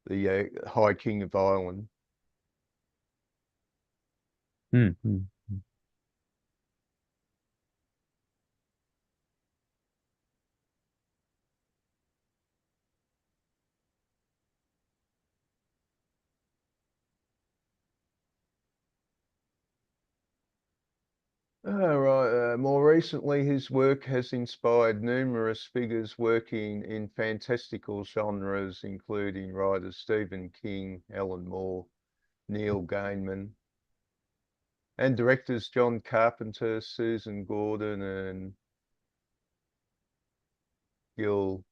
the High King of Ireland. Mm-hmm. Right. More recently, his work has inspired numerous figures working in fantastical genres, including writers Stephen King, Alan Moore, Neil Gaiman, and directors John Carpenter, Susan Gordon, and Gil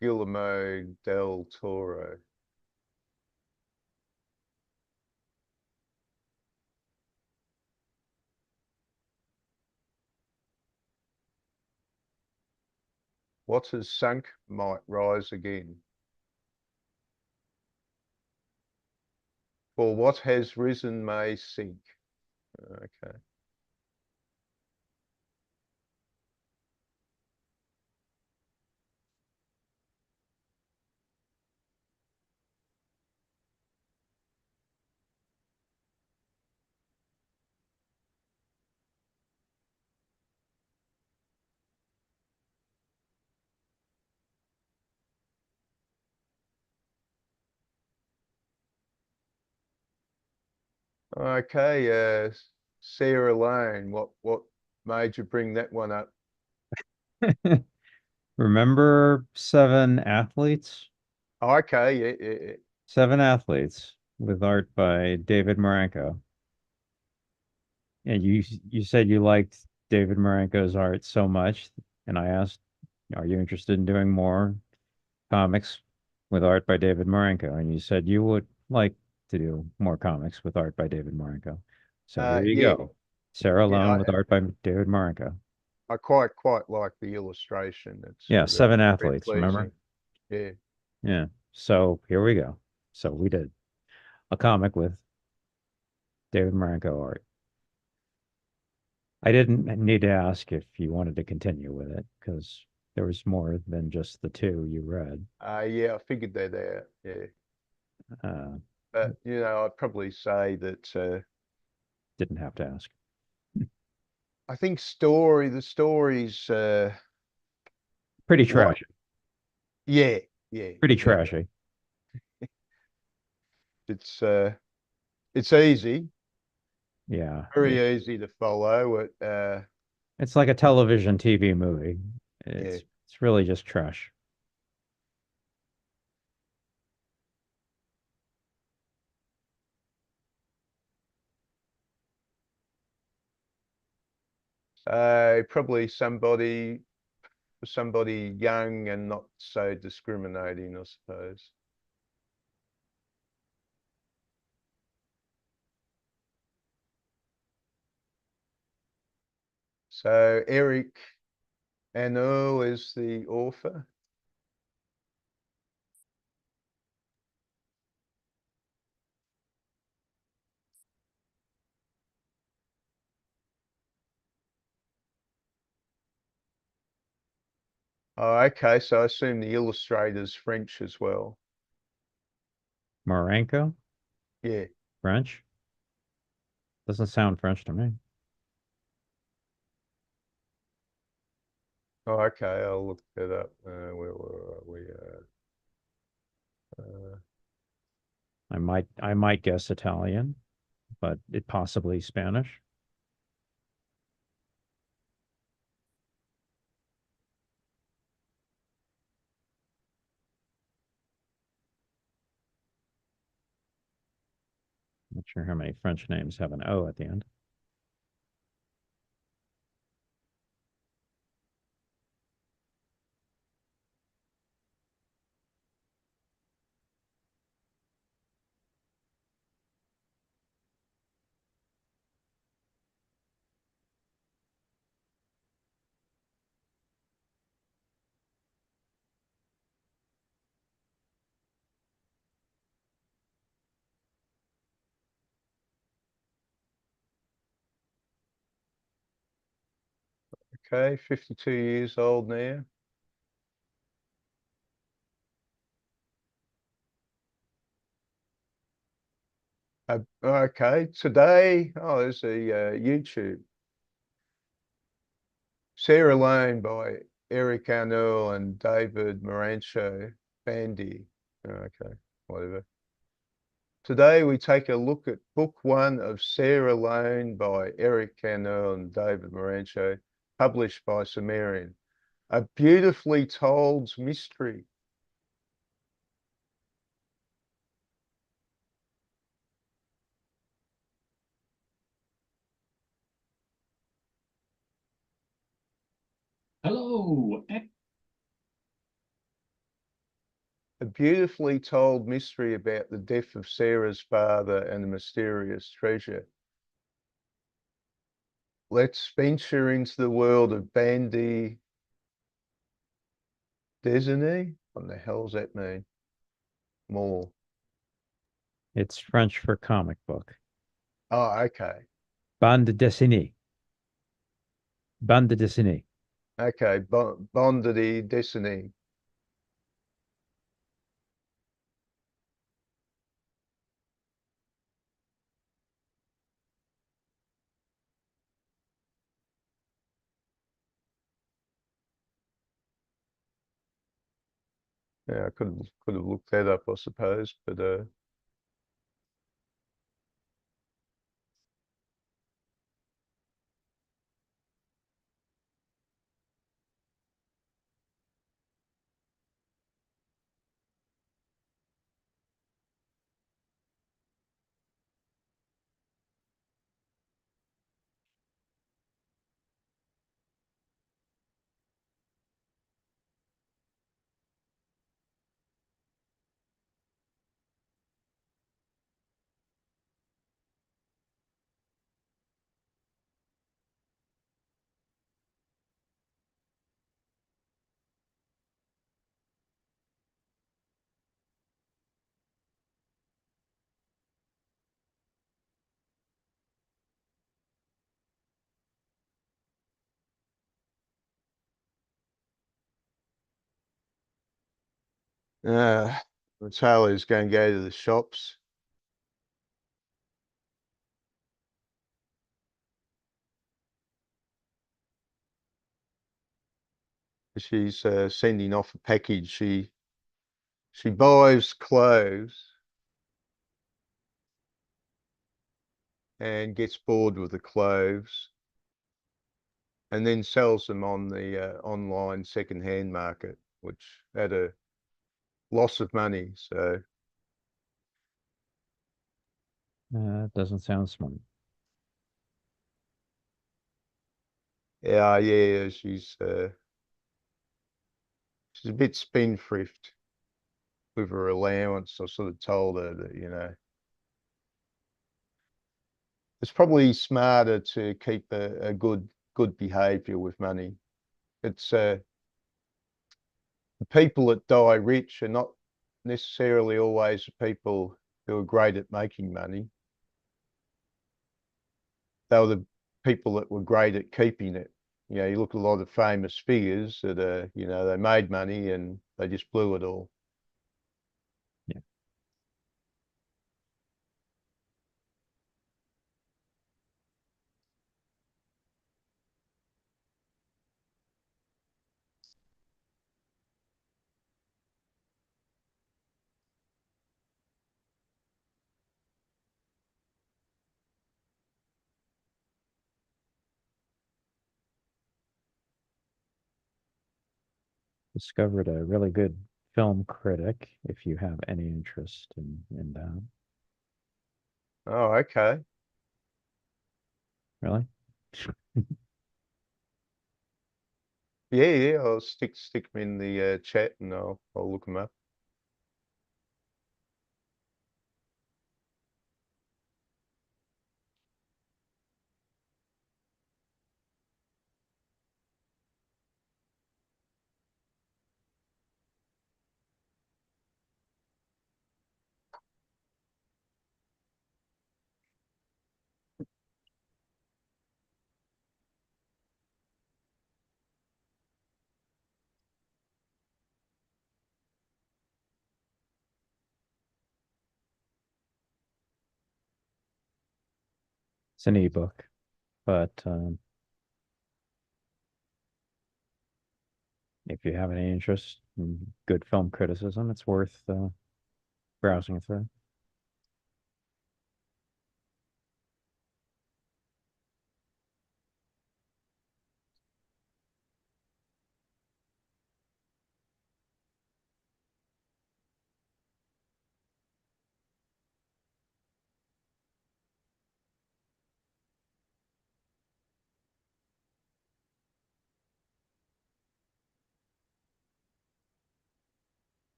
Guillermo del Toro. What has sunk might rise again. For what has risen may sink. Okay. Okay, Sarah Lane, what made you bring that one up? Remember seven athletes? Okay, yeah. Seven athletes with art by David Marenko. And you said you liked David Marenko's art so much, and I asked, "Are you interested in doing more comics with art by David Marenko?" And you said you would like to do more comics with art by David Marenko. So here you Yeah, go. Sarah yeah, Lone with art by David Marenko. I quite like the illustration. It's Yeah, seven very athletes, remember? pleasing. Yeah. Yeah. So here we go. So we did a comic with David Marenko art. I didn't need to ask if you wanted to continue with it because there was more than just the two you read. Yeah, I figured that out. Yeah. Uh, But I'd probably say that didn't have to ask. I think the story's Pretty like trashy. yeah, yeah, Pretty yeah. trashy. It's easy, Yeah. very easy to follow it. It's like a television TV movie. Yeah. It's really just trash. Probably somebody young and not so discriminating, I suppose. So Eric Anno is the author. Oh, okay. So I assume the illustrator's French as well. Marenko, Yeah. French. Doesn't sound French to me. Oh, okay. I'll look that up. Where were we? Uh, I might guess Italian, but it possibly Spanish. Not sure how many French names have an O at the end. okay, 52 years old now. Okay, today, there's a YouTube. Sarah Lane by Eric Arnoux and David Marancho Bandy. Okay, whatever. Today we take a look at book one of Sarah Lane by Eric Arnoux and David Marancho, published by Sumerian. A beautifully told mystery. Hello. A beautifully told mystery about the death of Sarah's father and the mysterious treasure. Let's venture into the world of Bandy Dessinée. What the hell does that mean? More. It's French for comic book. Oh, okay. Bande dessinée. Bande dessinée. Okay. Bandy Dessinée. Yeah, I could have looked that up, I suppose, but uh, Taylor's going to go to the shops. She's sending off a package. She buys clothes and gets bored with the clothes and then sells them on the online second-hand market, which at a loss of money. So Doesn't sound smart. yeah, she's a bit spendthrift with her allowance. I sort of told her that, it's probably smarter to keep a good behavior with money. It's the people that die rich are not necessarily always the people who are great at making money. They were the people that were great at keeping it. You look at a lot of famous figures that they made money and they just blew it all. Yeah. Discovered a really good film critic if you have any interest in that. Oh, okay. Really? Yeah. I'll stick them in the chat and I'll look them up. It's an ebook, but if you have any interest in good film criticism, it's worth browsing through.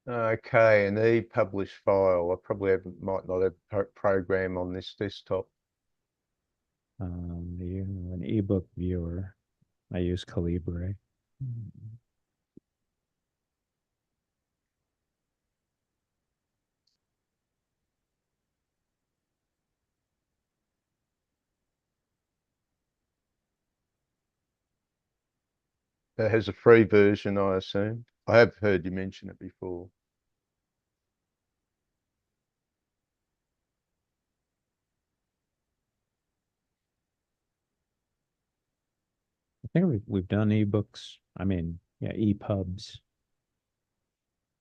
Okay, an e-publish file. I probably might not have program on this desktop. An ebook viewer. I use Calibre. It has a free version, I assume. I have heard you mention it before. I think we've done ebooks. I mean, yeah, EPUBs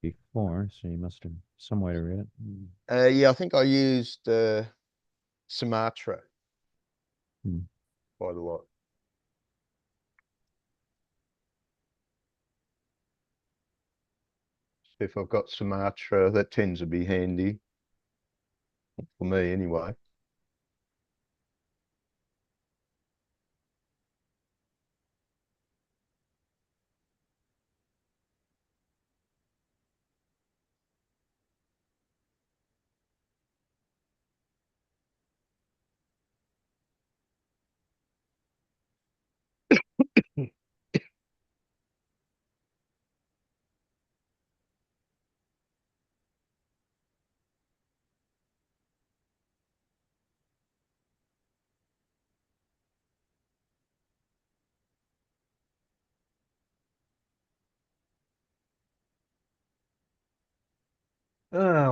before, so you must have some way to read it. Yeah, I think I used Sumatra Hmm. quite a lot. If I've got Sumatra, that tends to be handy for me anyway.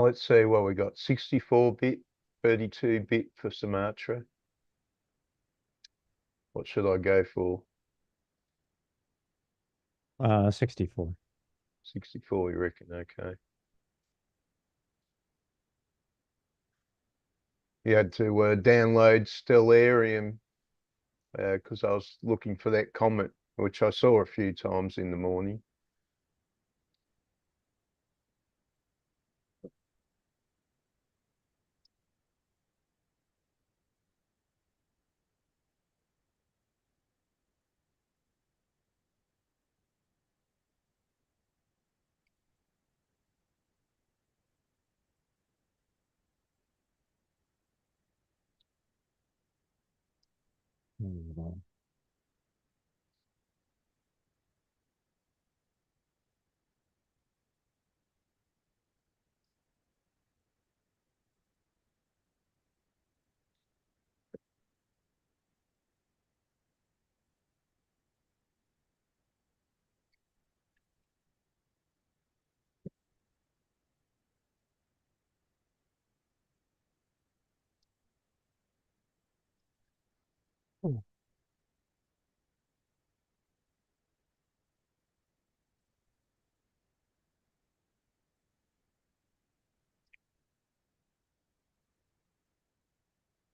Let's see what we got. 64-bit, 32-bit for Sumatra. What should I go for? 64. 64, you reckon? Okay. You had to download Stellarium because I was looking for that comet, which I saw a few times in the morning. Hmm.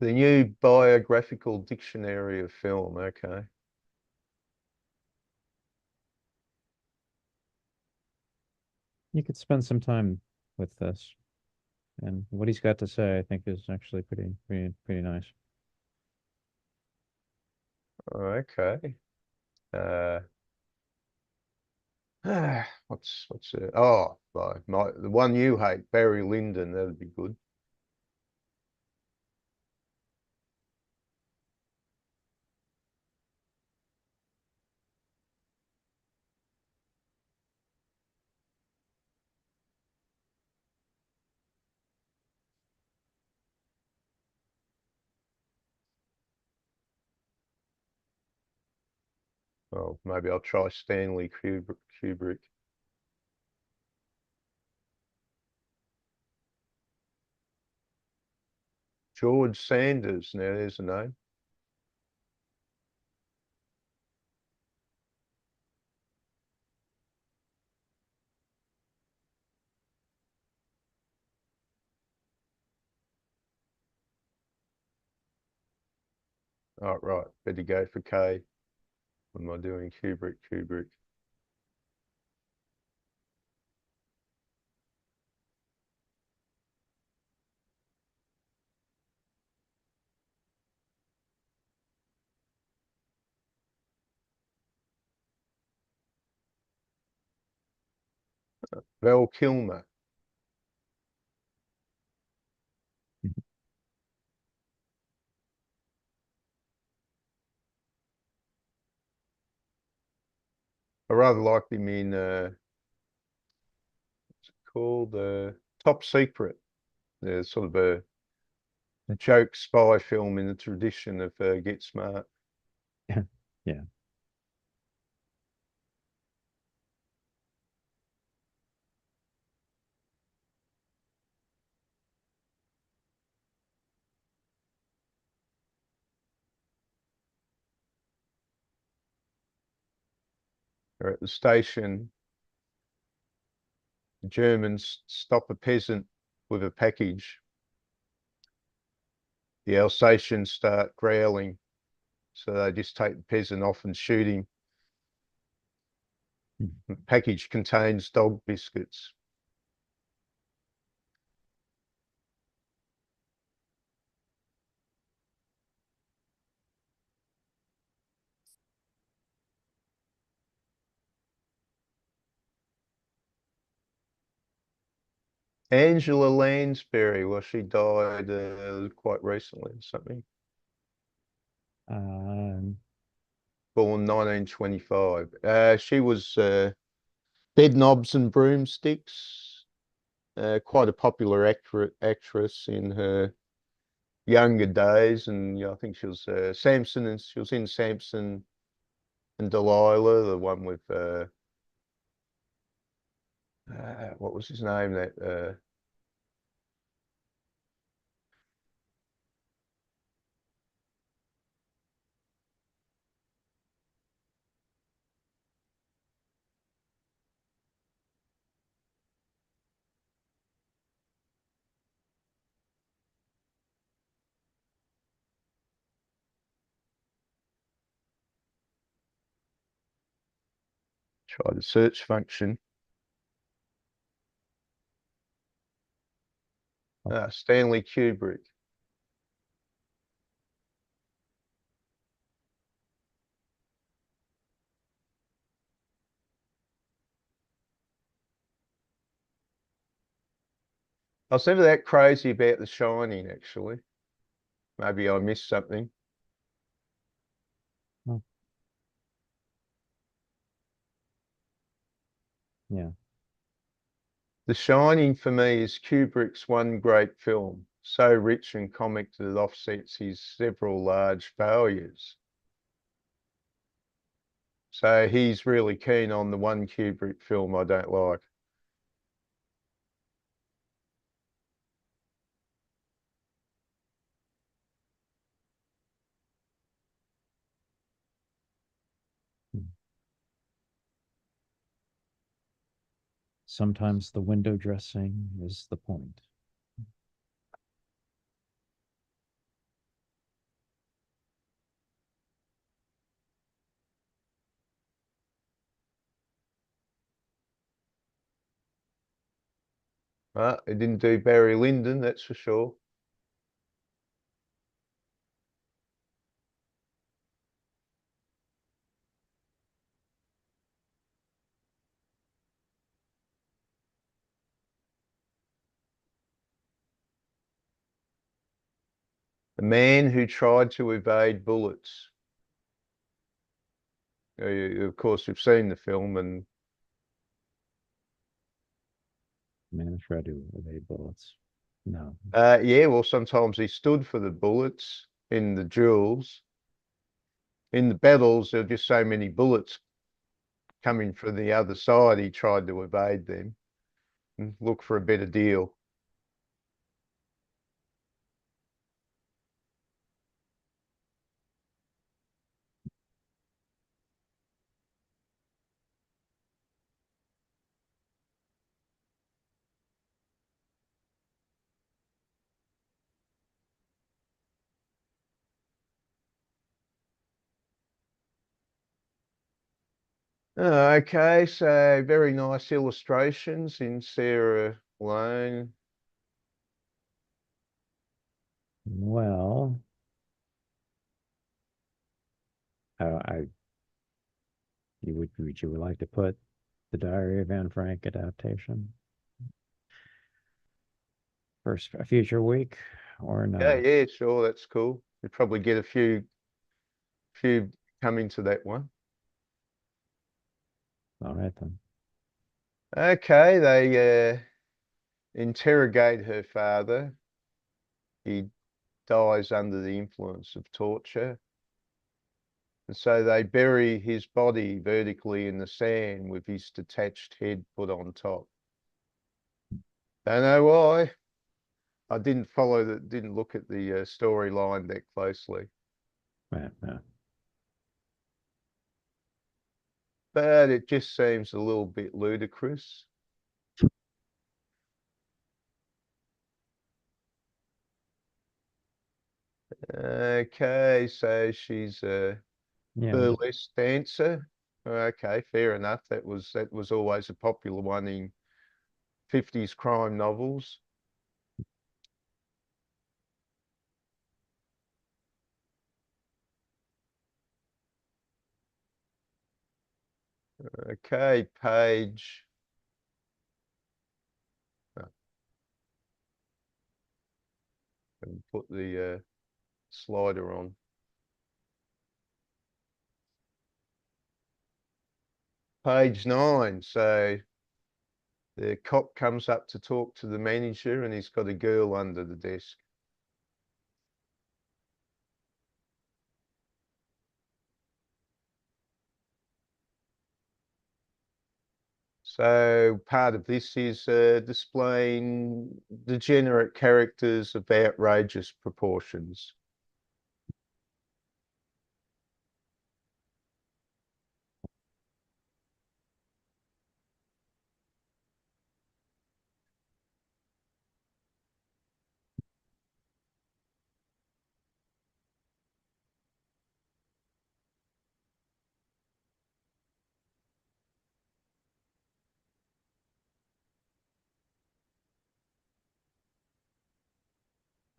The new biographical dictionary of film. Okay. You could spend some time with this, and what he's got to say, I think, is actually pretty nice. Okay. Uh, what's it? Oh, the one you hate, Barry Lyndon. That'd be good. Oh, maybe I'll try Stanley Kubrick. George Sanders. Now there's a name. Oh, right. Better go for K. What am I doing? Kubrick. Val Kilmer. I rather liked him in what's it called? Top Secret. Sort of a joke spy film in the tradition of Get Smart. Yeah. They're at the station. The Germans stop a peasant with a package. The Alsatians start growling, so they just take the peasant off and shoot him. The package contains dog biscuits. Angela Lansbury, well, she died quite recently or something. Um, Born 1925. She was Bed Knobs and Broomsticks. Quite a popular actress in her younger days, and I think she was Samson, and she was in Samson and Delilah, the one with what was his name? That try the search function. Stanley Kubrick. I was never that crazy about The Shining, actually. Maybe I missed something. well, yeah. The Shining for me is Kubrick's one great film, so rich and comic that it offsets his several large failures. So he's really keen on the one Kubrick film I don't like. Sometimes the window dressing is the point. It didn't do Barry Lyndon, that's for sure. The Man Who Tried to Evade Bullets. Of course, you've seen the film, and Man is ready to evade bullets. No. yeah, well, sometimes he stood for the bullets in the duels. In the battles, there were just so many bullets coming from the other side, he tried to evade them and look for a better deal. Okay, so very nice illustrations in Sarah Lane. Well, I would you like to put the Diary of Anne Frank adaptation for a future week or Yeah, no? yeah, sure, that's cool. You probably get a few coming to that one. All right then. Okay, they interrogate her father. He dies under the influence of torture. And so they bury his body vertically in the sand with his detached head put on top. Don't know why. I didn't look at the storyline that closely. Right, yeah. But it just seems a little bit ludicrous. Okay, so she's a Yeah, burlesque dancer. Okay, fair enough. That was always a popular one in 50s crime novels. Okay, page. And put the slider on. Page 9. So the cop comes up to talk to the manager and he's got a girl under the desk. So part of this is displaying degenerate characters of outrageous proportions.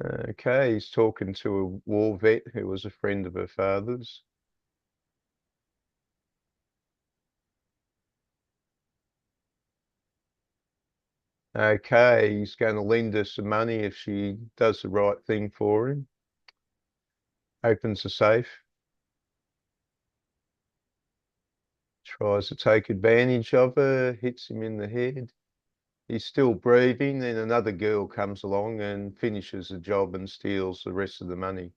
Okay, he's talking to a war vet who was a friend of her father's. Okay, he's going to lend her some money if she does the right thing for him. Opens the safe. Tries to take advantage of her, hits him in the head. He's still breathing, then another girl comes along and finishes the job and steals the rest of the money.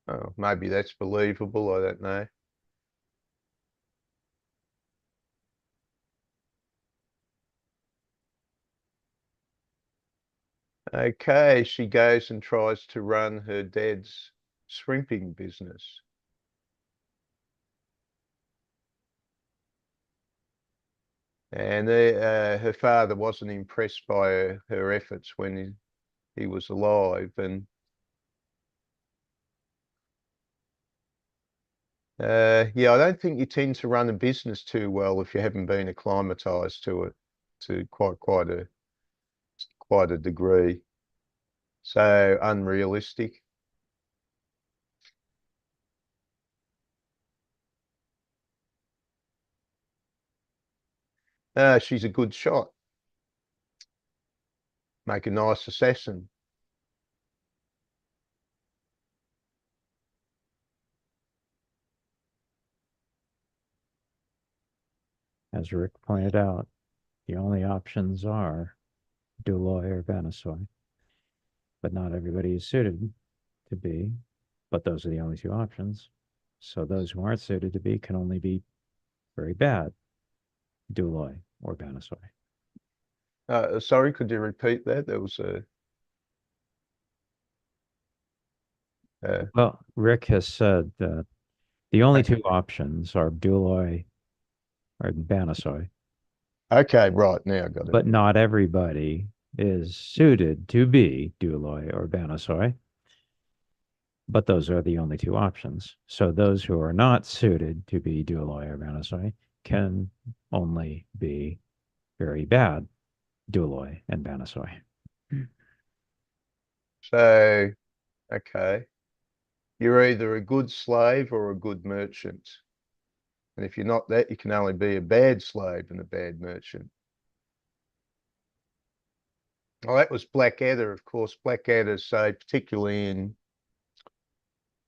Oh, maybe that's believable, I don't know. Okay, she goes and tries to run her dad's shrimping business. And her father wasn't impressed by her efforts when he was alive. And yeah, I don't think you tend to run a business too well if you haven't been acclimatized to it to quite a degree. So unrealistic. She's a good shot. Make a nice assassin. as Rick pointed out, the only options are Duloy or Vanasoy, but not everybody is suited to be, but those are the only two options. So those who aren't suited to be can only be very bad, Duloy or Vanasoy. Sorry, could you repeat that? There was uh, Well, Rick has said that the only okay. two options are Duloy or Vanasoy, Okay, right, now I got it. but not everybody is suited to be Duloy or Vanasoy. But those are the only two options. So those who are not suited to be Dualoy or Vanasoy can only be very bad Dualoy and Vanasoy. So, okay. You're either a good slave or a good merchant. And if you're not that, you can only be a bad slave and a bad merchant. Well, that was Blackadder, of course. Blackadder, so particularly in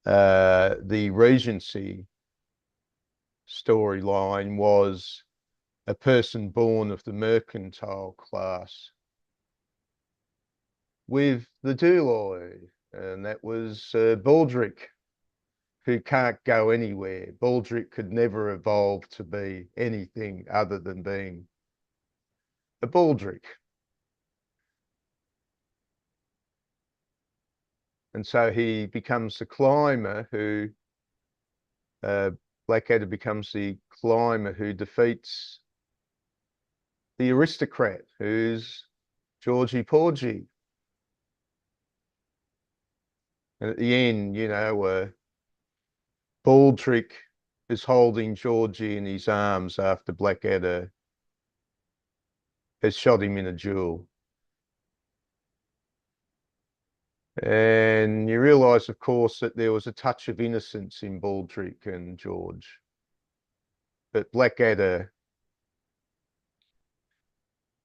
the Regency storyline, was a person born of the mercantile class with the Dooloi, and that was Baldric, who can't go anywhere. Baldric could never evolve to be anything other than being a Baldric. And so he becomes the climber who, Blackadder becomes the climber who defeats the aristocrat, who's Georgie Porgy. And at the end, Baldric is holding Georgie in his arms after Blackadder has shot him in a duel. And you realise, of course, that there was a touch of innocence in Baldric and George. But Blackadder,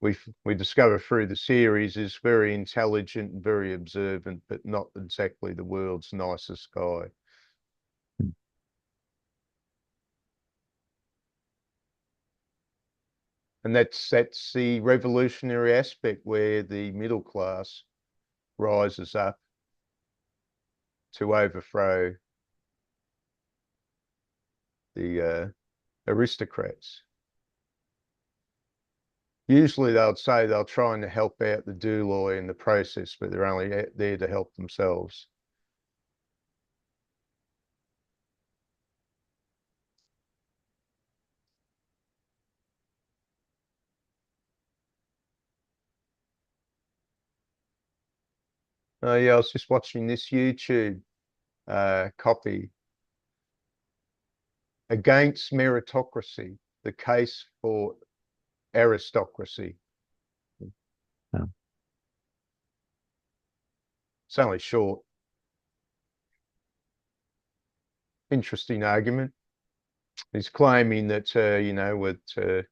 we discover through the series, is very intelligent and very observant, but not exactly the world's nicest guy. And that's the revolutionary aspect where the middle class rises up to overthrow the aristocrats. Usually they'll say they're trying to help out the Dooloi in the process, but they're only there to help themselves. Oh yeah, I was just watching this YouTube copy, Against Meritocracy, the case for aristocracy. Oh. It's only short. Interesting argument. He's claiming that, with the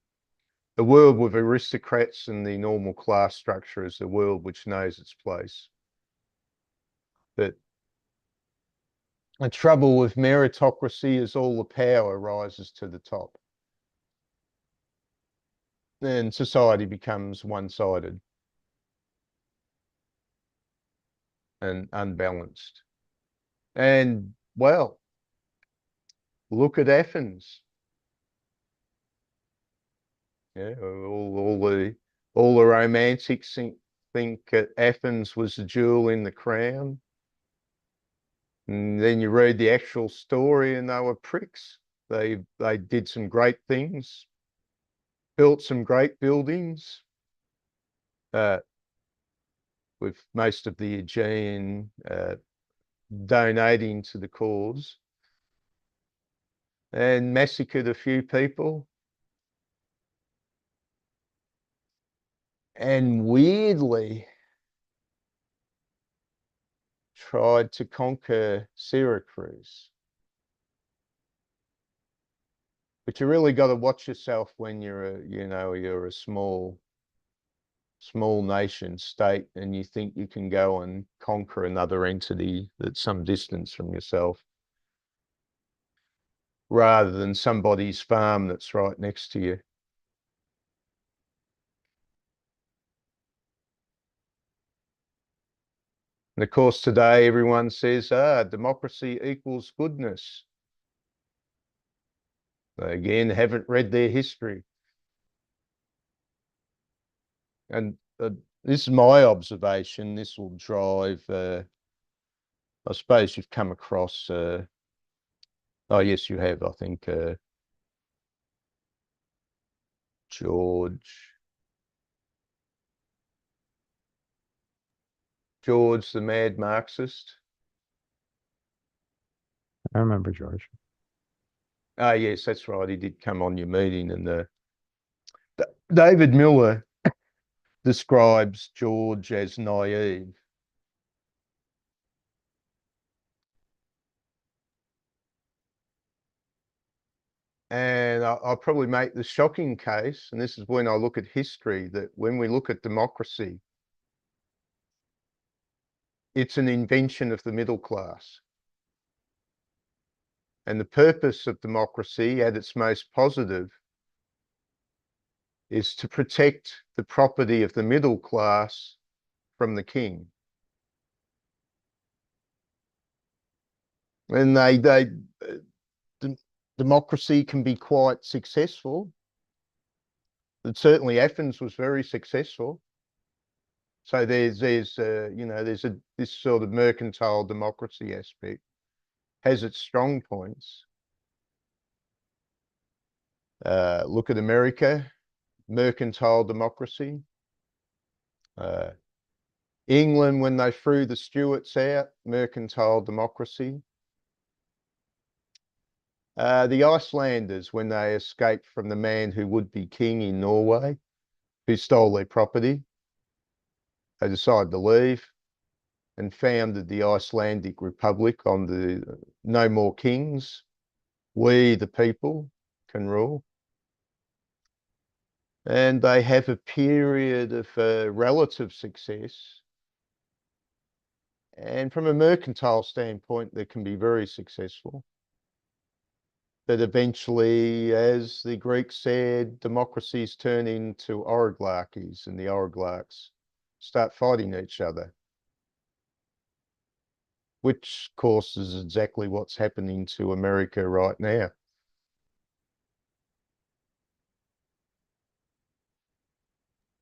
world with aristocrats and the normal class structure is a world which knows its place. But the trouble with meritocracy is all the power rises to the top. And society becomes one-sided and unbalanced. And, well, look at Athens. Yeah, all the romantics think Athens was a jewel in the crown. And then you read the actual story and they were pricks. They did some great things, built some great buildings, with most of the Aegean donating to the cause, and massacred a few people. And weirdly tried to conquer Syracuse. But you really got to watch yourself when you're a small nation state and you think you can go and conquer another entity that's some distance from yourself, rather than somebody's farm that's right next to you. And of course, today everyone says, democracy equals goodness. They again haven't read their history. And this is my observation. This will drive, I suppose you've come across, oh yes, you have, I think, George the Mad Marxist. I remember George. Ah, yes, that's right. He did come on your meeting, and David Miller describes George as naive. And I'll probably make the shocking case, and this is when I look at history, that when we look at democracy, it's an invention of the middle class. And the purpose of democracy at its most positive is to protect the property of the middle class from the king. And democracy can be quite successful. And certainly Athens was very successful. So there's this sort of mercantile democracy aspect has its strong points. Look at America, mercantile democracy. England, when they threw the Stuarts out, mercantile democracy. The Icelanders, when they escaped from the man who would be king in Norway, who stole their property, they decided to leave and founded the Icelandic Republic on the no more kings. We, the people, can rule. And they have a period of relative success. And from a mercantile standpoint, they can be very successful. But eventually, as the Greeks said, democracies turn into oligarchies, and the oligarchs start fighting each other, which, of course, is exactly what's happening to America right now.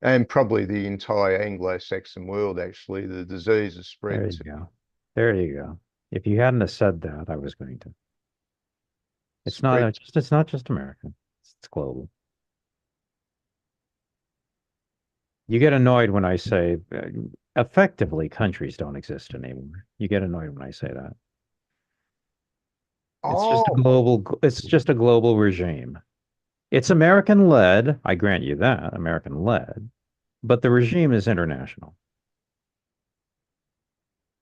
And probably the entire Anglo-Saxon world, actually. The disease is There spread you to go. There you go. If you hadn't have said that, I was going to. spread. It's not just America. It's global. You get annoyed when I say effectively countries don't exist anymore. You get annoyed when I say that. Oh, It's just a global regime. It's American led, I grant you that, American led, but the regime is international.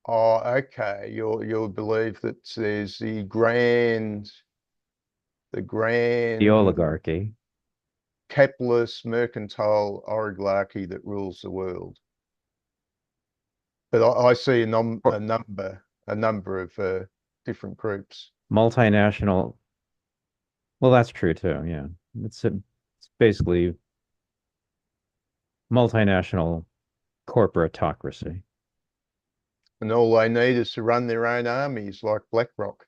oh, okay. You'll believe that there's the The grand oligarchy. capitalist mercantile oligarchy that rules the world. But I see Or a number of different groups. multinational. Well, that's true too. Yeah. It's basically multinational corporatocracy. And all they need is to run their own armies like BlackRock.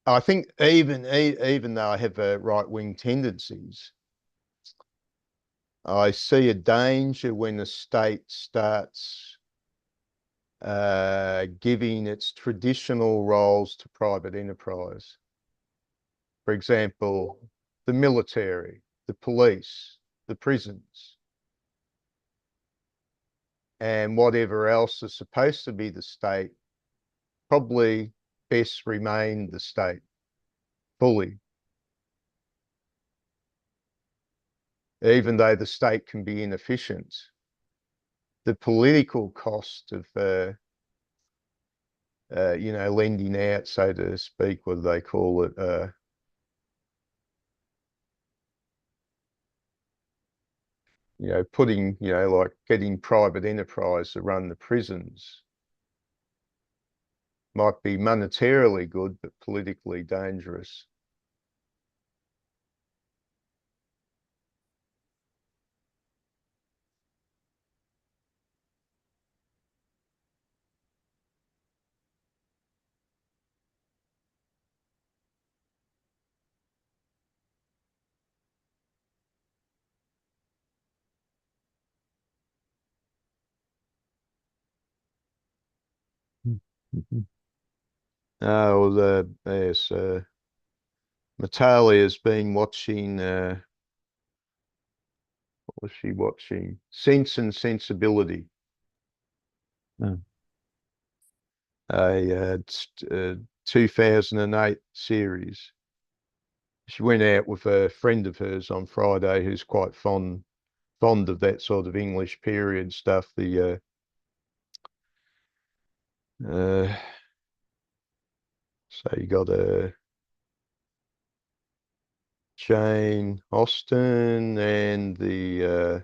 I think even though I have right-wing tendencies, I see a danger when the state starts giving its traditional roles to private enterprise. For example, the military, the police, the prisons, and whatever else is supposed to be the state probably best remain the state fully, even though the state can be inefficient. The political cost of lending out, so to speak, what do they call it? Putting, like getting private enterprise to run the prisons might be monetarily good, but politically dangerous. Oh, yes, Natalia's been watching, what was she watching? Sense and Sensibility, No. a 2008 series. She went out with a friend of hers on Friday who's quite fond of that sort of English period stuff. Uh, so you got Jane Austen and Yeah.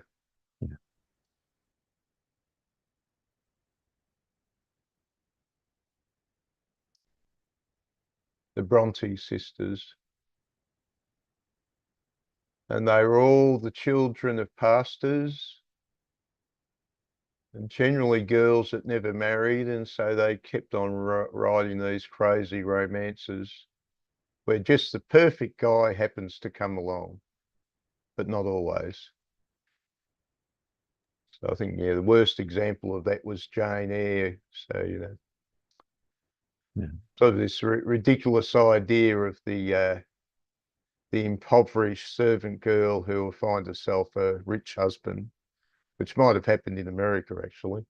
the Bronte sisters, and they were all the children of pastors and generally girls that never married, and so they kept on writing these crazy romances where just the perfect guy happens to come along, but not always. So I think, yeah, the worst example of that was Jane Eyre. So, Yeah. sort of this ridiculous idea of the impoverished servant girl who will find herself a rich husband, which might have happened in America actually,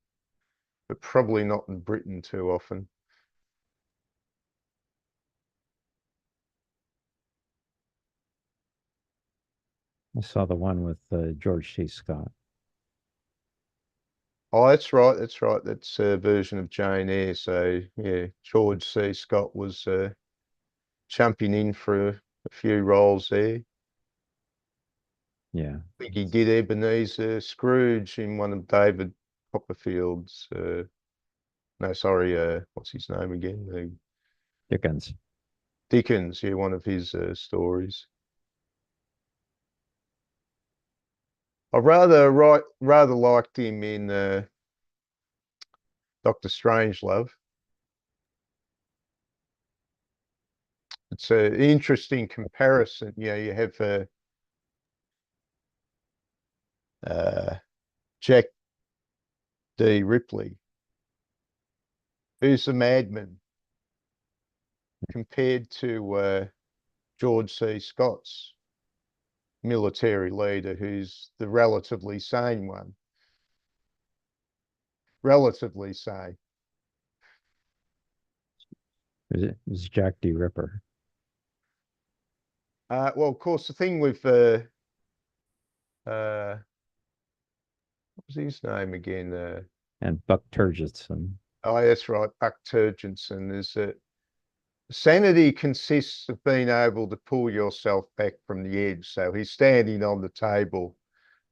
but probably not in Britain too often. I saw the one with George T. Scott. Oh, that's right. That's right. That's a version of Jane Eyre. So yeah, George C. Scott was jumping in for a few roles there. Yeah. I think he did Ebenezer Scrooge in one of David Copperfield's. No, sorry. What's his name again? Dickens. Dickens. Yeah, one of his stories. I rather liked him in Doctor Strangelove. It's an interesting comparison. You know, you have uh, Jack D. Ripley, who's the madman, compared to George C. Scott's military leader, who's the relatively sane one. Relatively sane. It was Jack D. Ripper Well, of course, the thing with what was his name again? and Buck Turgidson. Oh, that's right, Buck Turgidson. Is that sanity consists of being able to pull yourself back from the edge. So he's standing on the table,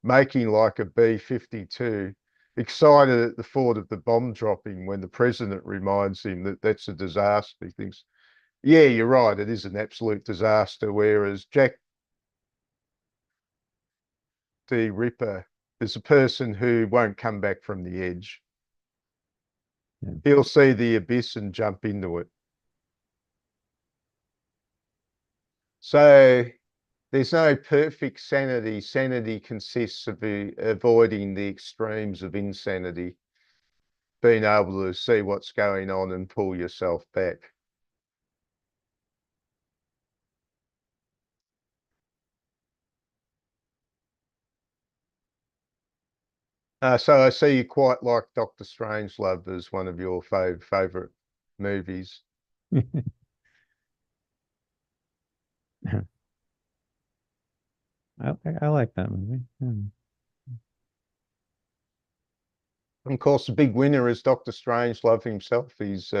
making like a B-52, excited at the thought of the bomb dropping when the president reminds him that that's a disaster. He thinks, yeah, you're right, it is an absolute disaster. Whereas Jack the Ripper is a person who won't come back from the edge. Yeah. He'll see the abyss and jump into it. So there's no perfect sanity. Sanity consists of avoiding the extremes of insanity, being able to see what's going on and pull yourself back. So I see you quite like Doctor Strangelove as one of your favorite movies. I like that movie. Yeah. And of course, the big winner is Doctor Strangelove himself. He's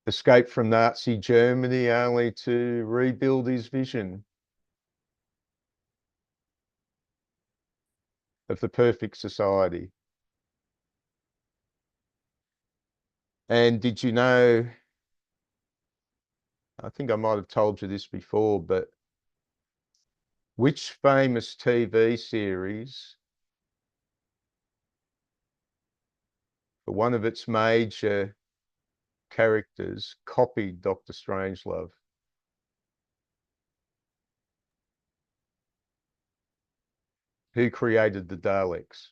escaped from Nazi Germany only to rebuild his vision of the perfect society. And did you know, I think I might have told you this before, but which famous TV series, for one of its major characters, copied Doctor Strangelove? Who created the Daleks?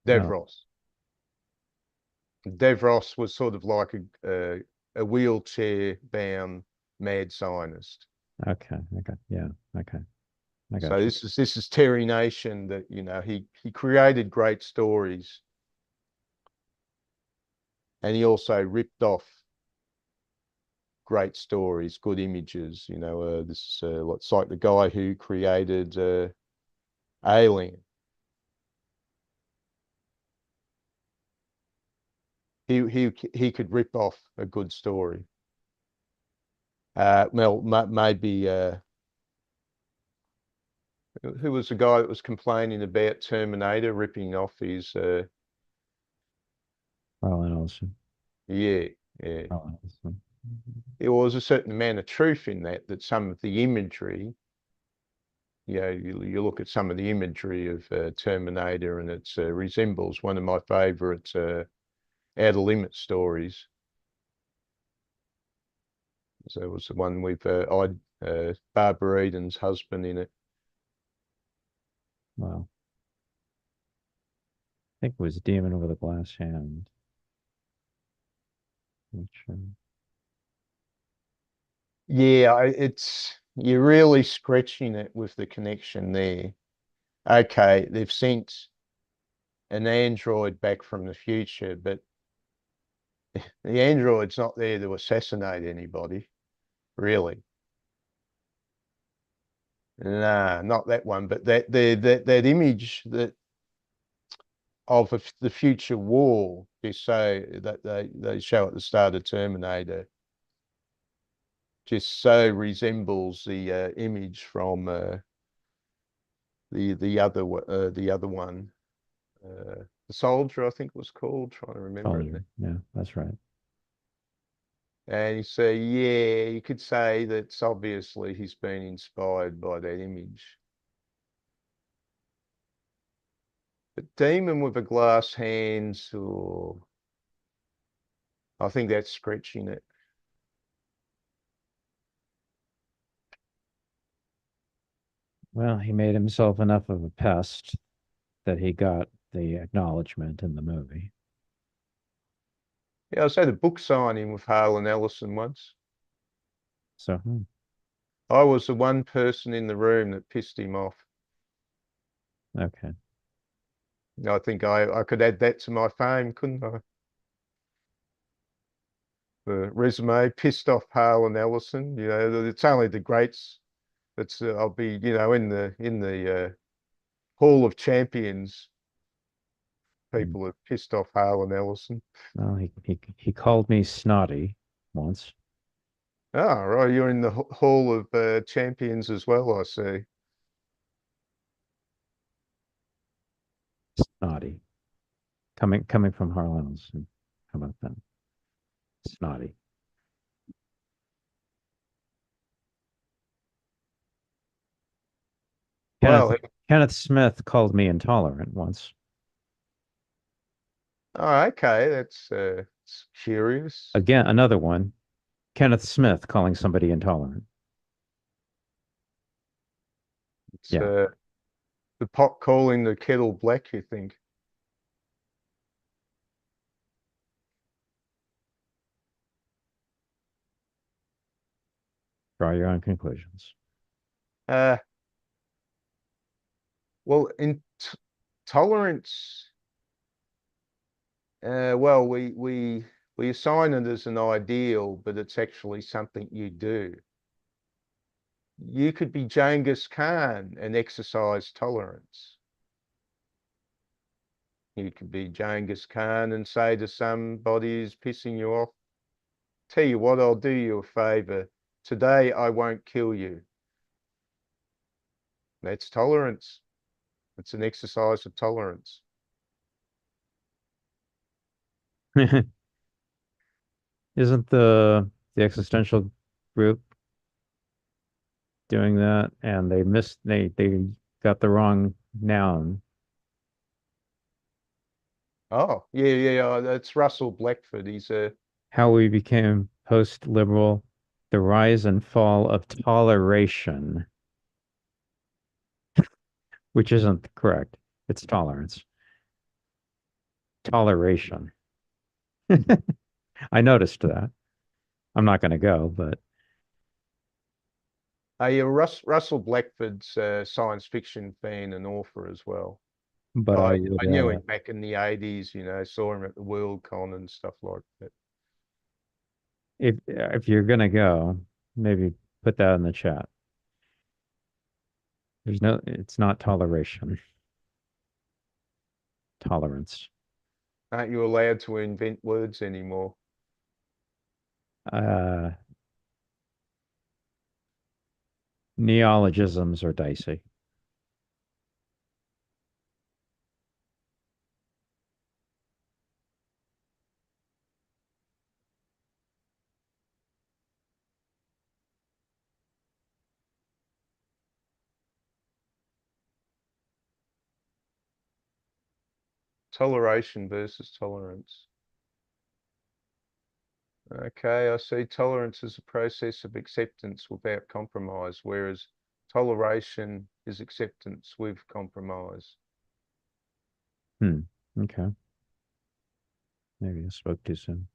No. Davros. Davros was sort of like a wheelchair-bound mad scientist. Okay. Okay. Yeah. Okay. I So got you. this is Terry Nation that, he created great stories, and he also ripped off great stories, good images. This it's like the guy who created Alien. he could rip off a good story. Well, maybe who was the guy that was complaining about Terminator ripping off his Harlan Ellison. yeah, yeah. Harlan Ellison. There was a certain amount of truth in that, that some of the imagery, you look at some of the imagery of Terminator and it resembles one of my favorite Outer Limits stories. So it was the one with Barbara Eden's husband in it. Wow. I think it was Demon with a Glass Hand. Which, Yeah, you're really stretching it with the connection there. Okay, they've sent an android back from the future, but the android's not there to assassinate anybody, really. Nah, not that one, but that image that of the future war, they say that they show at the start of Terminator, just so resembles the image from the other one, the soldier, I think it was called. Trying to remember it. Soldier. Yeah, that's right. And you say, yeah, you could say that's obviously he's been inspired by that image. But Demon with a Glass Hands, or I think that's stretching it. Well, he made himself enough of a pest that he got the acknowledgement in the movie. Yeah, I was at a book signing with Harlan Ellison once. So, I was the one person in the room that pissed him off. okay. I think I could add that to my fame, couldn't I? The resume, pissed off Harlan Ellison. It's only the greats. That's I'll be, in the Hall of Champions. Mm. People have pissed off Harlan Ellison. Well, he called me snotty once. Oh, right, you're in the Hall of Champions as well, I see. Snotty. Coming from Harlan Ellison. How about that? Snotty. Kenneth Well, Kenneth Smith called me intolerant once. oh, okay, that's it's curious. Again, another one. Kenneth Smith calling somebody intolerant. It's Yeah, the pot calling the kettle black, you think? draw your own conclusions. Uh, well, in tolerance, well, we assign it as an ideal, but it's actually something you do. You could be Genghis Khan and exercise tolerance. You could be Genghis Khan and say to somebody who's pissing you off, tell you what, I'll do you a favor. Today I won't kill you. That's tolerance. It's an exercise of tolerance. Isn't the existential group doing that? And they got the wrong noun. Oh, yeah. That's Russell Blackford. He's a How we became post-liberal, the rise and fall of toleration, which isn't correct. It's tolerance. Toleration. I noticed that. I'm not going to go, but yeah, Russell Blackford's a science fiction fan and author as well. I I would knew him back in the 80s, saw him at the Worldcon and stuff like that. if you're going to go, maybe put that in the chat. It's not toleration. Tolerance. Aren't you allowed to invent words anymore? Uh, Neologisms are dicey. Toleration versus tolerance. Okay, I see tolerance as a process of acceptance without compromise, whereas toleration is acceptance with compromise. Hmm. Okay. Maybe I spoke too soon.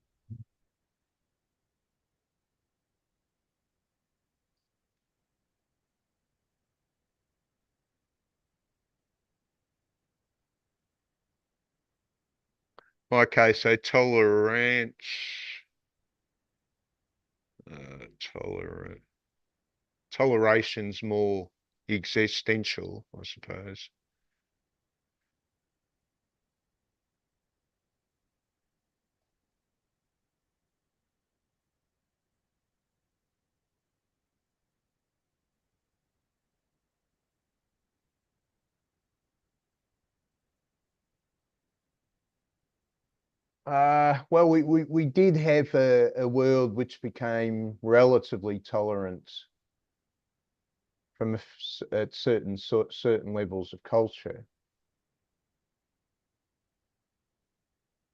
Okay, so tolerance, tolerant, toleration's more existential, I suppose. Well, we did have a world which became relatively tolerant from at certain levels of culture.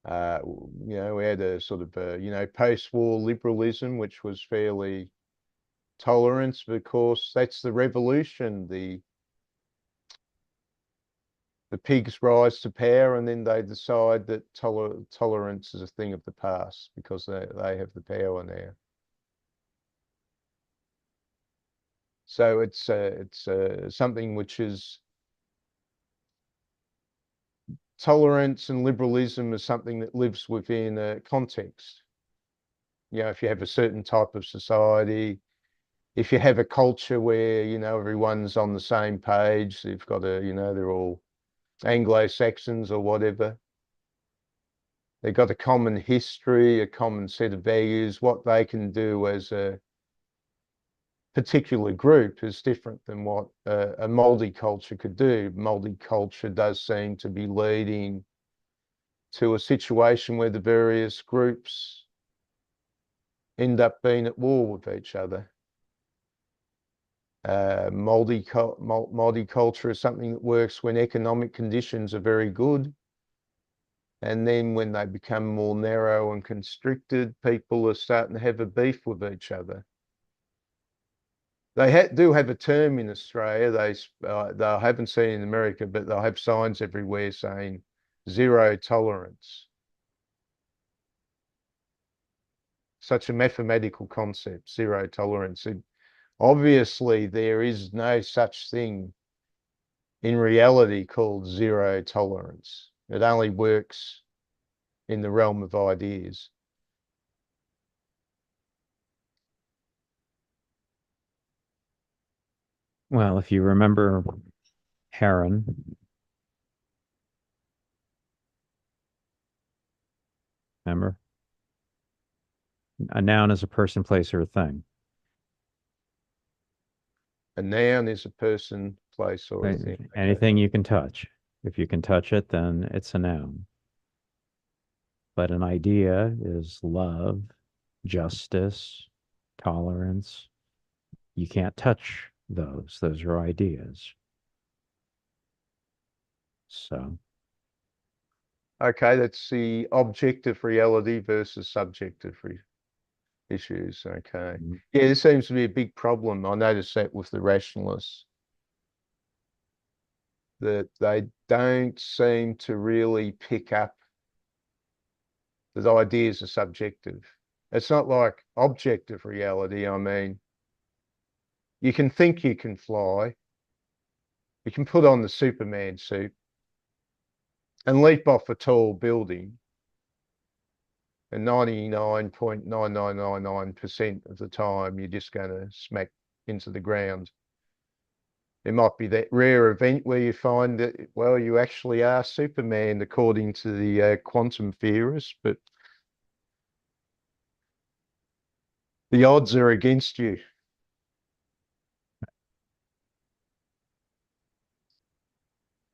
We had a sort of post-war liberalism, which was fairly tolerant, because that's the revolution. The pigs rise to power, and then they decide that tolerance is a thing of the past because they have the power now. So it's something which is tolerance, and liberalism is something that lives within a context. If you have a certain type of society, if you have a culture where, everyone's on the same page, they've got they're all Anglo-Saxons or whatever. They've got a common history, a common set of values. What they can do as a particular group is different than what a multiculture could do. Multiculture does seem to be leading to a situation where the various groups end up being at war with each other. Multiculture is something that works when economic conditions are very good. And then when they become more narrow and constricted, people are starting to have a beef with each other. They do have a term in Australia. They haven't seen in America, but they'll have signs everywhere saying zero tolerance. Such a mathematical concept, zero tolerance. Obviously, there is no such thing in reality called zero tolerance. It only works in the realm of ideas. Well, if you remember Heron, remember? A noun is a person, place, or a thing. A noun is a person, place, or a thing. Okay. Anything you can touch. If you can touch it, then it's a noun. But an idea is love, justice, tolerance. You can't touch those. Those are ideas. So, Okay, that's the objective reality versus subjective issues. Okay. mhm. Yeah, this seems to be a big problem. I noticed that with the rationalists, that they don't seem to really pick up that ideas are subjective. It's not like objective reality. I mean, you can think you can fly, you can put on the Superman suit and leap off a tall building, and 99.9999% of the time you're just going to smack into the ground. There might be that rare event where you find that, well, you actually are Superman according to the quantum theorists, but the odds are against you.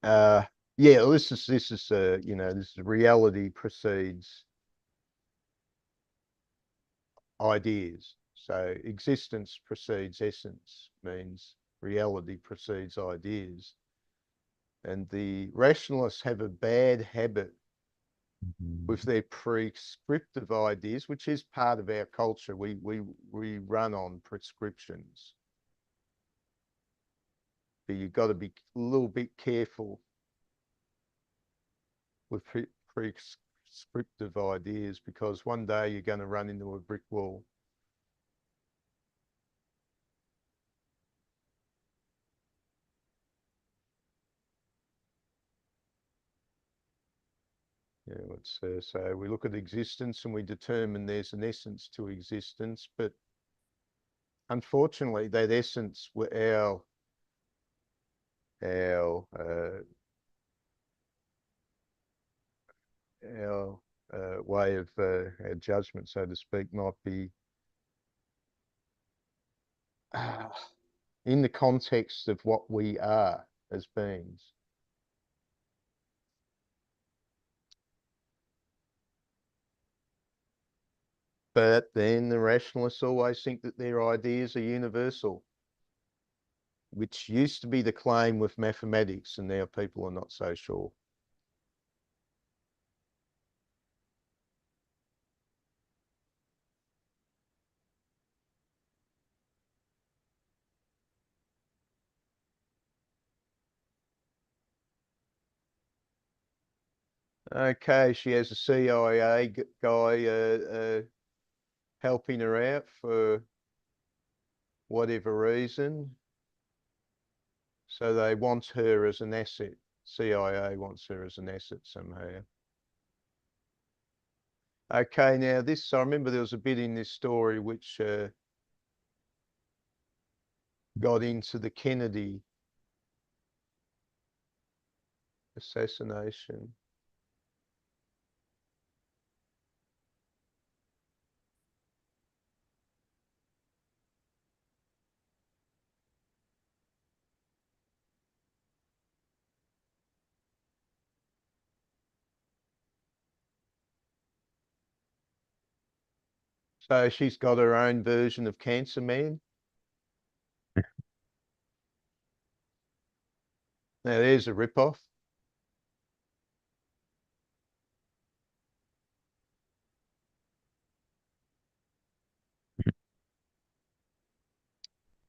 Uh, yeah, this is reality precedes ideas. So existence precedes essence means reality precedes ideas. And the rationalists have a bad habit with their prescriptive ideas, which is part of our culture. We run on prescriptions. But you've got to be a little bit careful with prescriptive ideas, because one day you're going to run into a brick wall. Yeah, let's so we look at existence and we determine there's an essence to existence, but unfortunately, that essence were our way of our judgment, so to speak, might be uh, in the context of what we are as beings. But then the rationalists always think that their ideas are universal, which used to be the claim with mathematics, and now people are not so sure. Okay, she has a CIA guy helping her out for whatever reason. So they want her as an asset. CIA wants her as an asset somehow. Okay, now I remember there was a bit in this story which got into the Kennedy assassination. So she's got her own version of Cancer Man. Now there's a ripoff.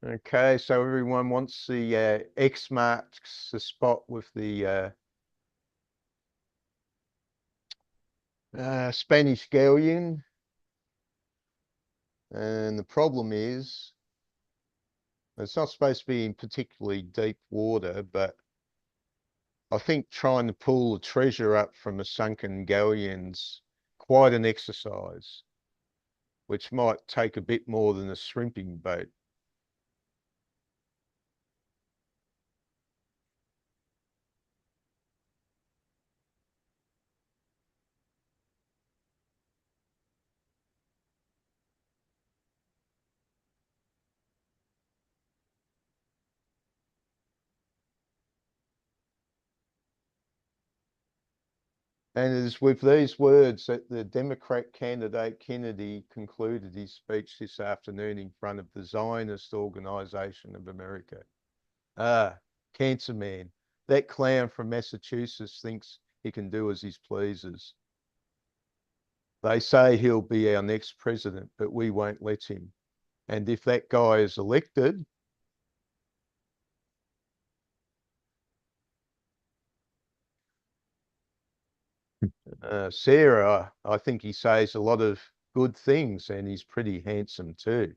Okay, so everyone wants the X marks the spot with the Spanish galleon. And the problem is, it's not supposed to be in particularly deep water, but I think trying to pull the treasure up from a sunken galleon's quite an exercise, which might take a bit more than a shrimping boat. And it is with these words that the Democrat candidate Kennedy concluded his speech this afternoon in front of the Zionist Organization of America. Ah, Cancer Man. That clown from Massachusetts thinks he can do as he pleases. They say he'll be our next president, but we won't let him. And if that guy is elected, Sarah, I think he says a lot of good things, and he's pretty handsome too.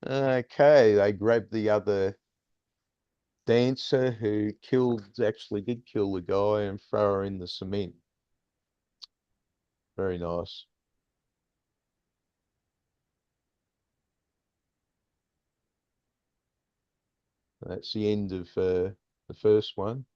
Okay, they grabbed the other dancer who actually did kill the guy and throw her in the cement. Very nice. That's the end of the first one.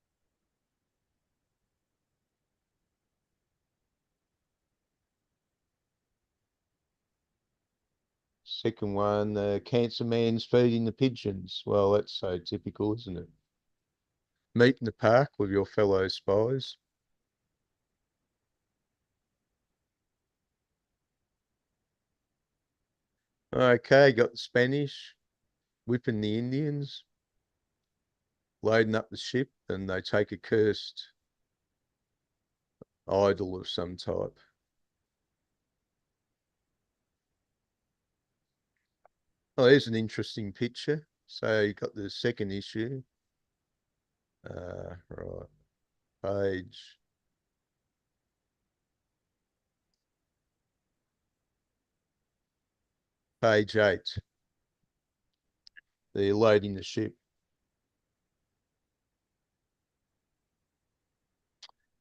Second one, Cancer Man's feeding the pigeons. Well, that's so typical, isn't it? Meet in the park with your fellow spies. Okay, got the Spanish whipping the Indians, loading up the ship, and they take a cursed idol of some type. Oh, there's an interesting picture. So you got the second issue. Right, page. Page 8. They're loading the ship.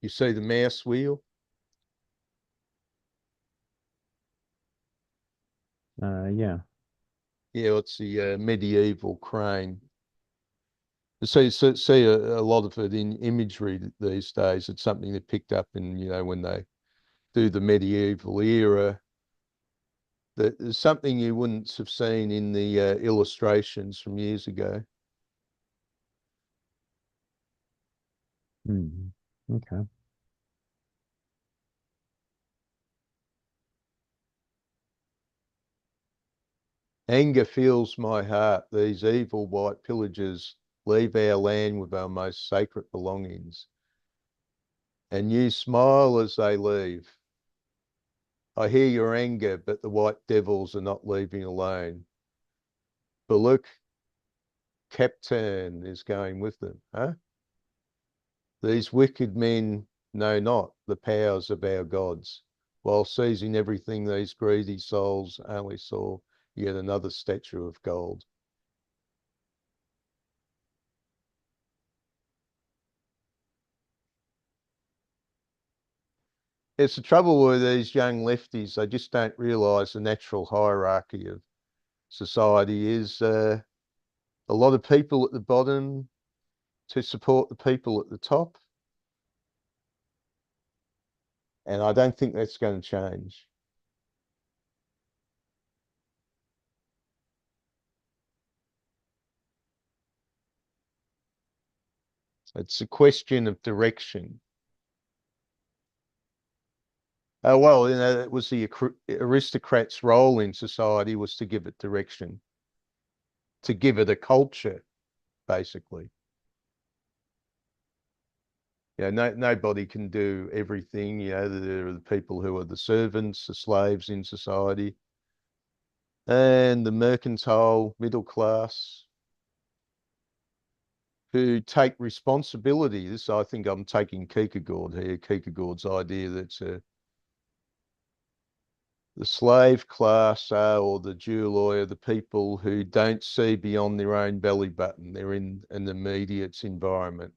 You see the mouse wheel? Yeah. Yeah, it's the medieval crane. See a lot of it in imagery these days. It's something they picked up in, when they do the medieval era. There's something you wouldn't have seen in the illustrations from years ago. Okay. Anger fills my heart. These evil white pillagers leave our land with our most sacred belongings. And you smile as they leave. I hear your anger, but the white devils are not leaving alone. But look, Captain is going with them, huh? These wicked men know not the powers of our gods. While seizing everything, these greedy souls only saw yet another statue of gold. It's the trouble with these young lefties. They just don't realise the natural hierarchy of society is a lot of people at the bottom to support the people at the top. And I don't think that's going to change. It's a question of direction. Well, it was the aristocrats' role in society was to give it direction, to give it a culture, basically. Nobody can do everything. There are the people who are the servants, the slaves in society, and the mercantile middle class who take responsibility. This, I think I'm taking Kierkegaard here, Kierkegaard's idea that the slave class are, or the dual are the people who don't see beyond their own belly button. They're in an immediate environment.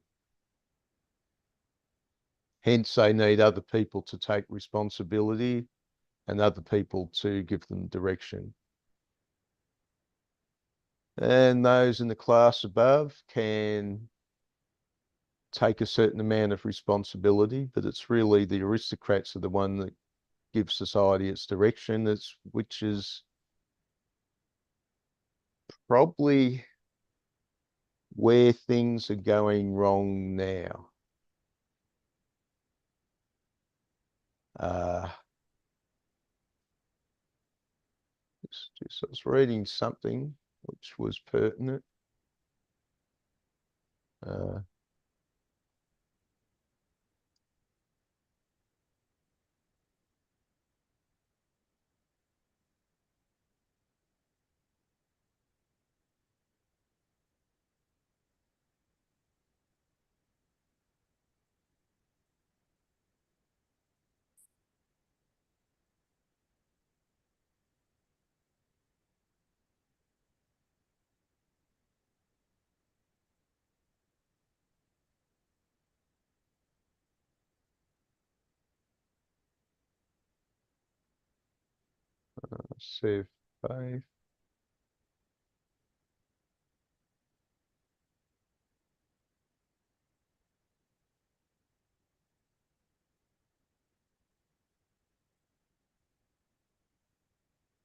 Hence, they need other people to take responsibility and other people to give them direction. And those in the class above can take a certain amount of responsibility, but it's really the aristocrats are the one that give society its direction, which is probably where things are going wrong now. Uh, I was reading something which was pertinent. Uh, Save, five.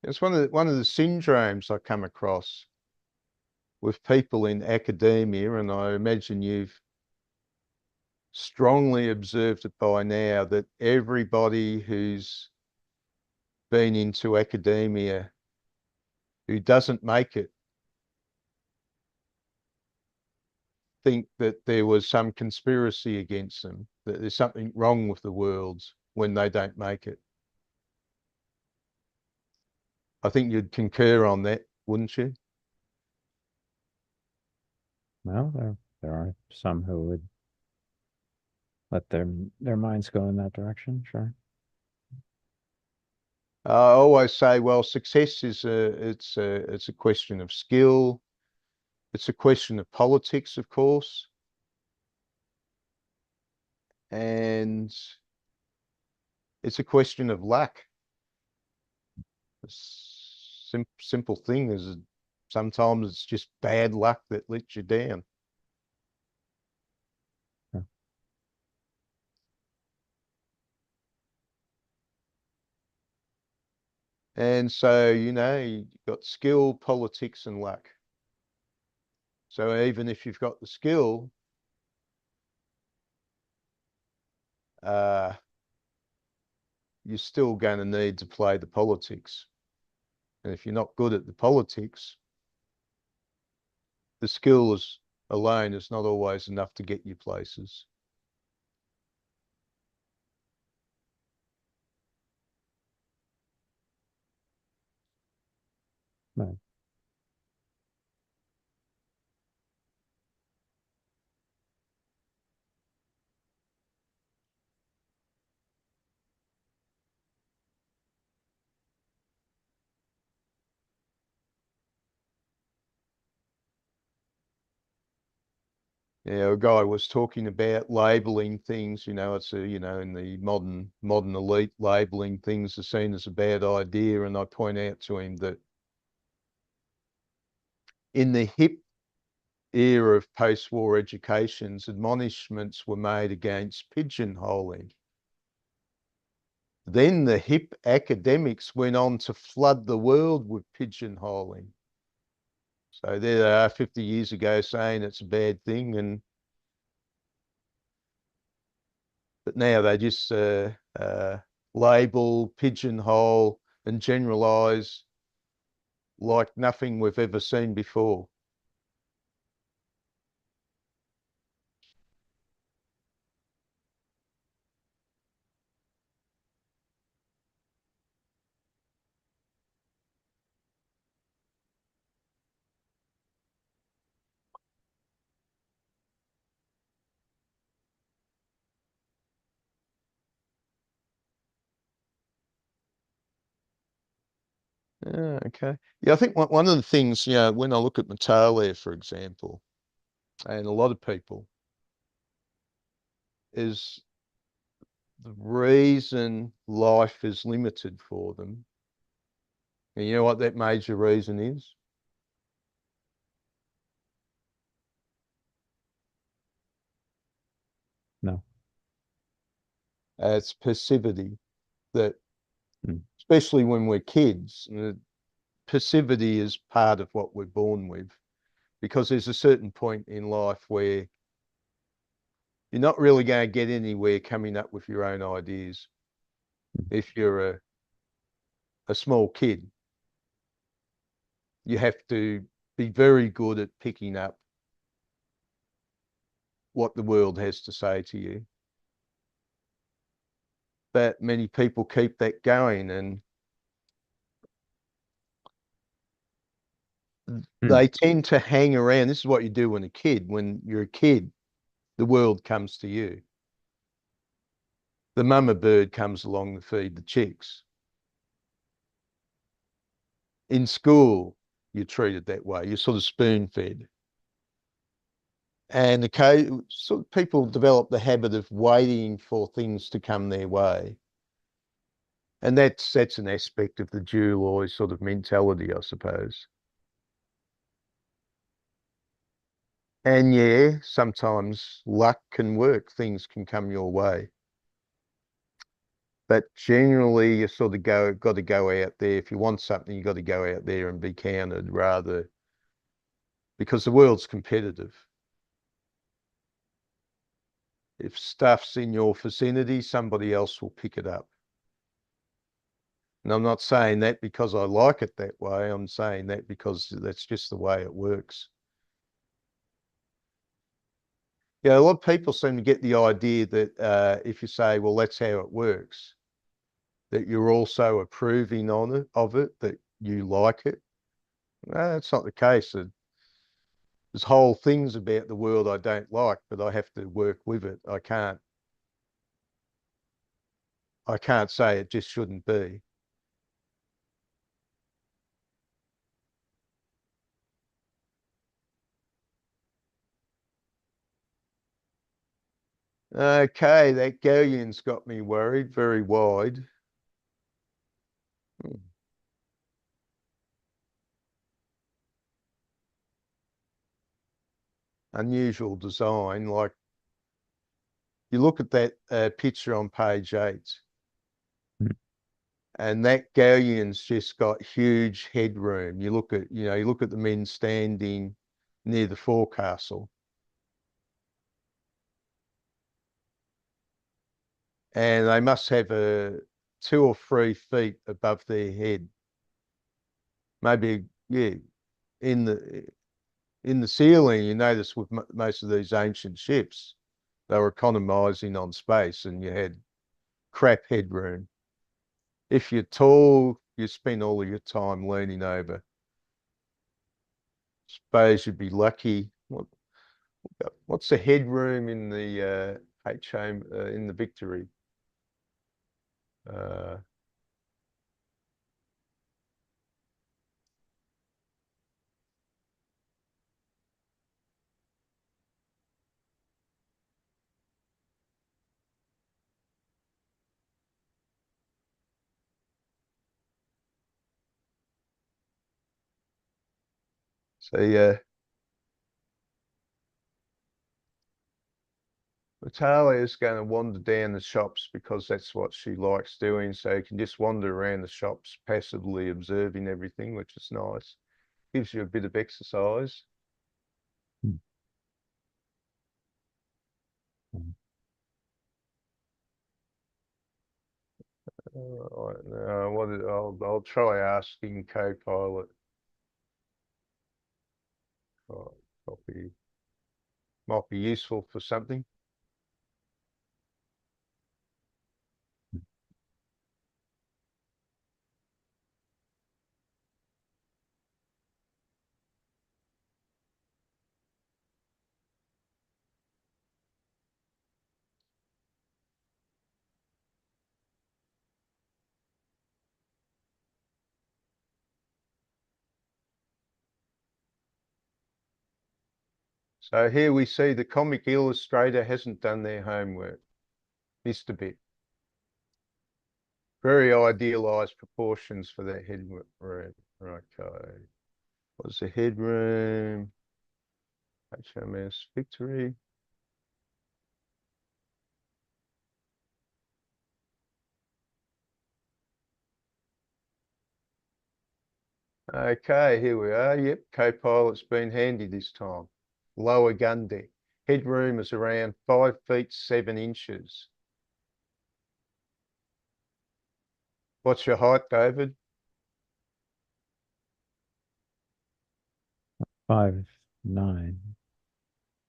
It's one of the syndromes I come across with people in academia, and I imagine you've strongly observed it by now, that everybody who's been into academia who doesn't make it think that there was some conspiracy against them, that there's something wrong with the world when they don't make it. I think you'd concur on that, wouldn't you? Well, there are some who would let their minds go in that direction. Sure. I always say, well, success is it's a question of skill. It's a question of politics, of course. And it's a question of luck. Simple thing is sometimes it's just bad luck that lets you down. Yeah. And so, you've got skill, politics, and luck. So even if you've got the skill, uh, you're still going to need to play the politics. And if you're not good at the politics, the skills alone is not always enough to get you places. Right. Yeah, a guy was talking about labeling things, it's in the modern elite, labeling things are seen as a bad idea. And I point out to him that in the hip era of post-war educations, admonishments were made against pigeonholing. Then the hip academics went on to flood the world with pigeonholing. So there they are 50 years ago saying it's a bad thing, but now they just label, pigeonhole, and generalize like nothing we've ever seen before. Yeah, okay. Yeah, I think one of the things, when I look at Metalia, for example, and a lot of people, is the reason life is limited for them. And you know what that major reason is? No. It's passivity. That, Mm. especially when we're kids, passivity is part of what we're born with, because there's a certain point in life where you're not really going to get anywhere coming up with your own ideas. If you're a small kid, you have to be very good at picking up what the world has to say to you. But many people keep that going, and Mm. they tend to hang around. This is what you do when a kid. When you're a kid, the world comes to you. The mama bird comes along to feed the chicks. In school, you're treated that way. You're sort of spoon fed. And sort of people develop the habit of waiting for things to come their way. And that's an aspect of the dual sort of mentality, I suppose. And yeah, sometimes luck can work, things can come your way. But generally, you sort of got to go out there. If you want something, you got to go out there and be counted rather, because the world's competitive. If stuff's in your vicinity, somebody else will pick it up. And I'm not saying that because I like it that way. I'm saying that because that's just the way it works. Yeah, a lot of people seem to get the idea that if you say, well, that's how it works, that you're also approving of it, that you like it. No, that's not the case. There's whole things about the world I don't like, but I have to work with it. I can't say it just shouldn't be. Okay, that gallion's got me worried, very wide. Hmm. Unusual design. Like you look at that picture on page 8, Mm. and that gallion's just got huge headroom. You look at the men standing near the forecastle, and they must have a 2 or 3 feet above their head. Maybe, yeah, in the ceiling. You notice with most of these ancient ships, they were economizing on space, and you had crap headroom. If you're tall, you spend all of your time leaning over. Suppose you'd be lucky. What's the headroom in the in the Victory? Uh, so yeah, Natalia is going to wander down the shops because that's what she likes doing. So you can just wander around the shops passively observing everything, which is nice. Gives you a bit of exercise. Mm. I'll try asking Copilot. Oh, might be useful for something. So here we see the comic illustrator hasn't done their homework. Missed a bit. Very idealized proportions for that headroom. Okay. What's the headroom? HMS Victory. Okay, here we are. Yep, co-pilot's been handy this time. Lower gun deck. Headroom is around 5 feet 7 inches. What's your height, David? 5'9".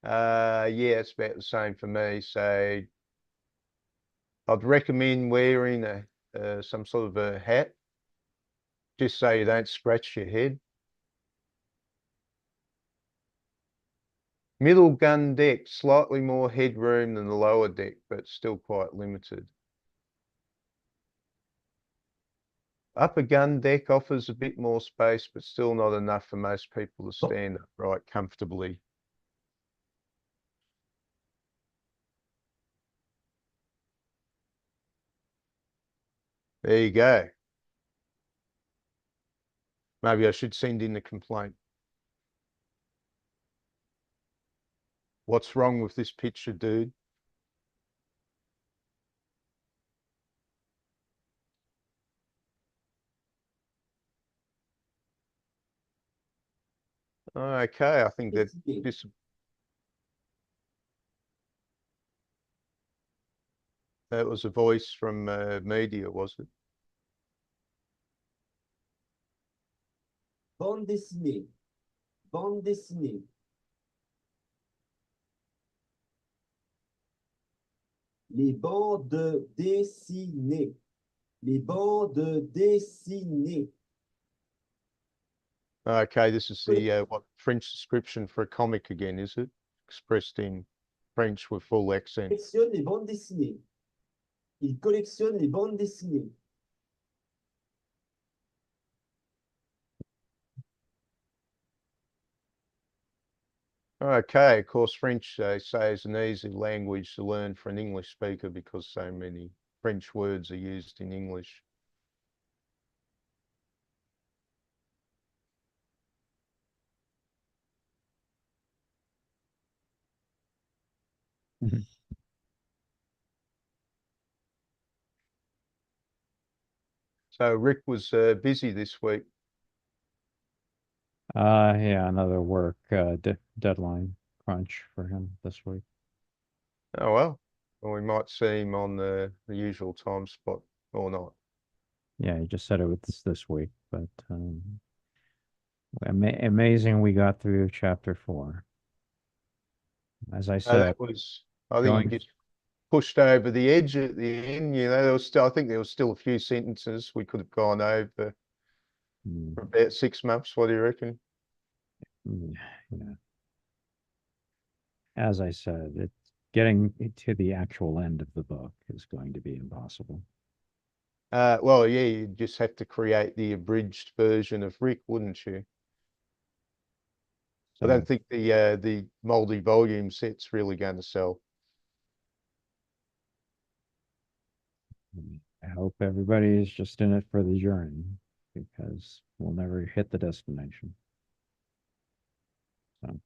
Yeah, it's about the same for me. So I'd recommend wearing some sort of a hat, just so you don't scratch your head. Middle gun deck, slightly more headroom than the lower deck, but still quite limited. Upper gun deck offers a bit more space, but still not enough for most people to stand upright comfortably. There you go. Maybe I should send in the complaint. What's wrong with this picture, dude? Okay, I think that this that was a voice from media, was it? Bande dessinée. Bande dessinée. Les bandes dessinées. Les bandes dessinées. Okay, this is the what French description for a comic again, is it? Expressed in French with full accent. Collectionne les bandes dessinées. Il collectionne les bandes dessinées. Okay, of course, French they say is an easy language to learn for an English speaker because so many French words are used in English. Mhm. So Rick was busy this week. Yeah, another work deadline crunch for him this week. Oh well, we might see him on the usual time spot or not. Yeah, he just said it was this week, but amazing we got through chapter 4. As I said, That was, I think he going just pushed over the edge at the end. You know, there was still, I think there was still a few sentences we could have gone over mm, for about 6 months. What do you reckon? yeah, as I said, it's getting to the actual end of the book is going to be impossible. Well, yeah, you just have to create the abridged version of Rick, wouldn't you? I So don't think the multi-volume set's really going to sell. I hope everybody is just in it for the journey because we'll never hit the destination. So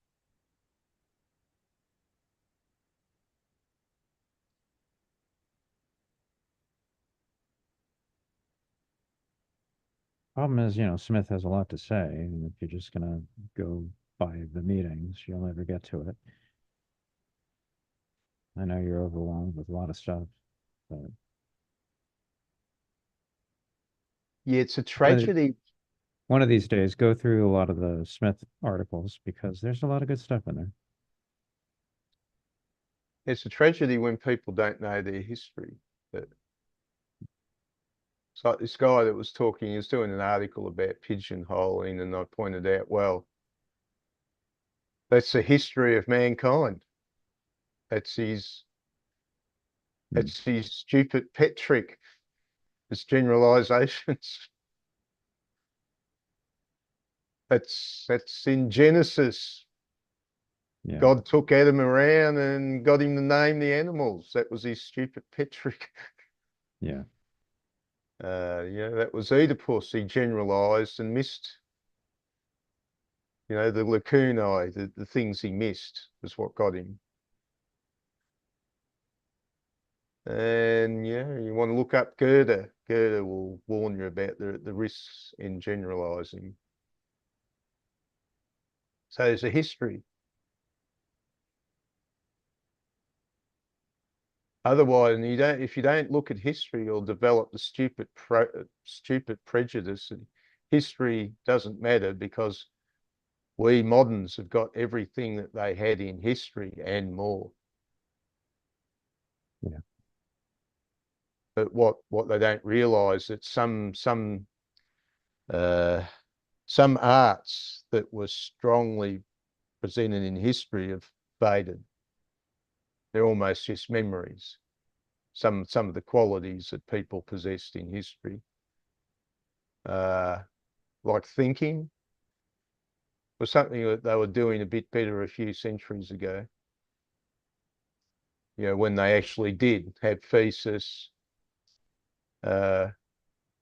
problem is, Smith has a lot to say, and if you're just gonna go by the meetings, you'll never get to it. I know you're overwhelmed with a lot of stuff, but Yeah, it's a one of, the- tragedy. one of these days, go through a lot of the Smith articles because there's a lot of good stuff in there. It's a tragedy when people don't know their history. But it's like this guy that was talking, he was doing an article about pigeonholing, and I pointed out, well, that's the history of mankind. That's his Hmm. that's his stupid pet trick. It's generalizations. That's in Genesis. Yeah, God took Adam around and got him to name the animals. That was his stupid pet trick. yeah, Yeah, that was Oedipus. He generalized and missed, the lacunae, the things he missed was what got him. And yeah, you want to look up Goethe. Goethe will warn you about the risks in generalizing. So there's a history. Otherwise, and if you don't look at history, you'll develop the stupid prejudice. And history doesn't matter because we moderns have got everything that they had in history and more. yeah, But what they don't realise that uh, some arts that were strongly presented in history have faded. They're almost just memories. Some of the qualities that people possessed in history, like thinking, was something that they were doing a bit better a few centuries ago. When they actually did have thesis, uh,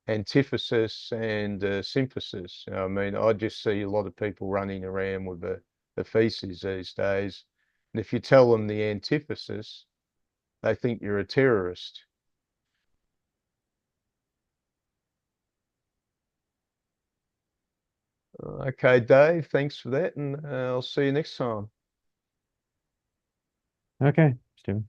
antithesis and synthesis. You know, I mean, I just see a lot of people running around with the theses these days. And if you tell them the antithesis, they think you're a terrorist. Okay, Dave, thanks for that, and I'll see you next time. Okay, Stephen.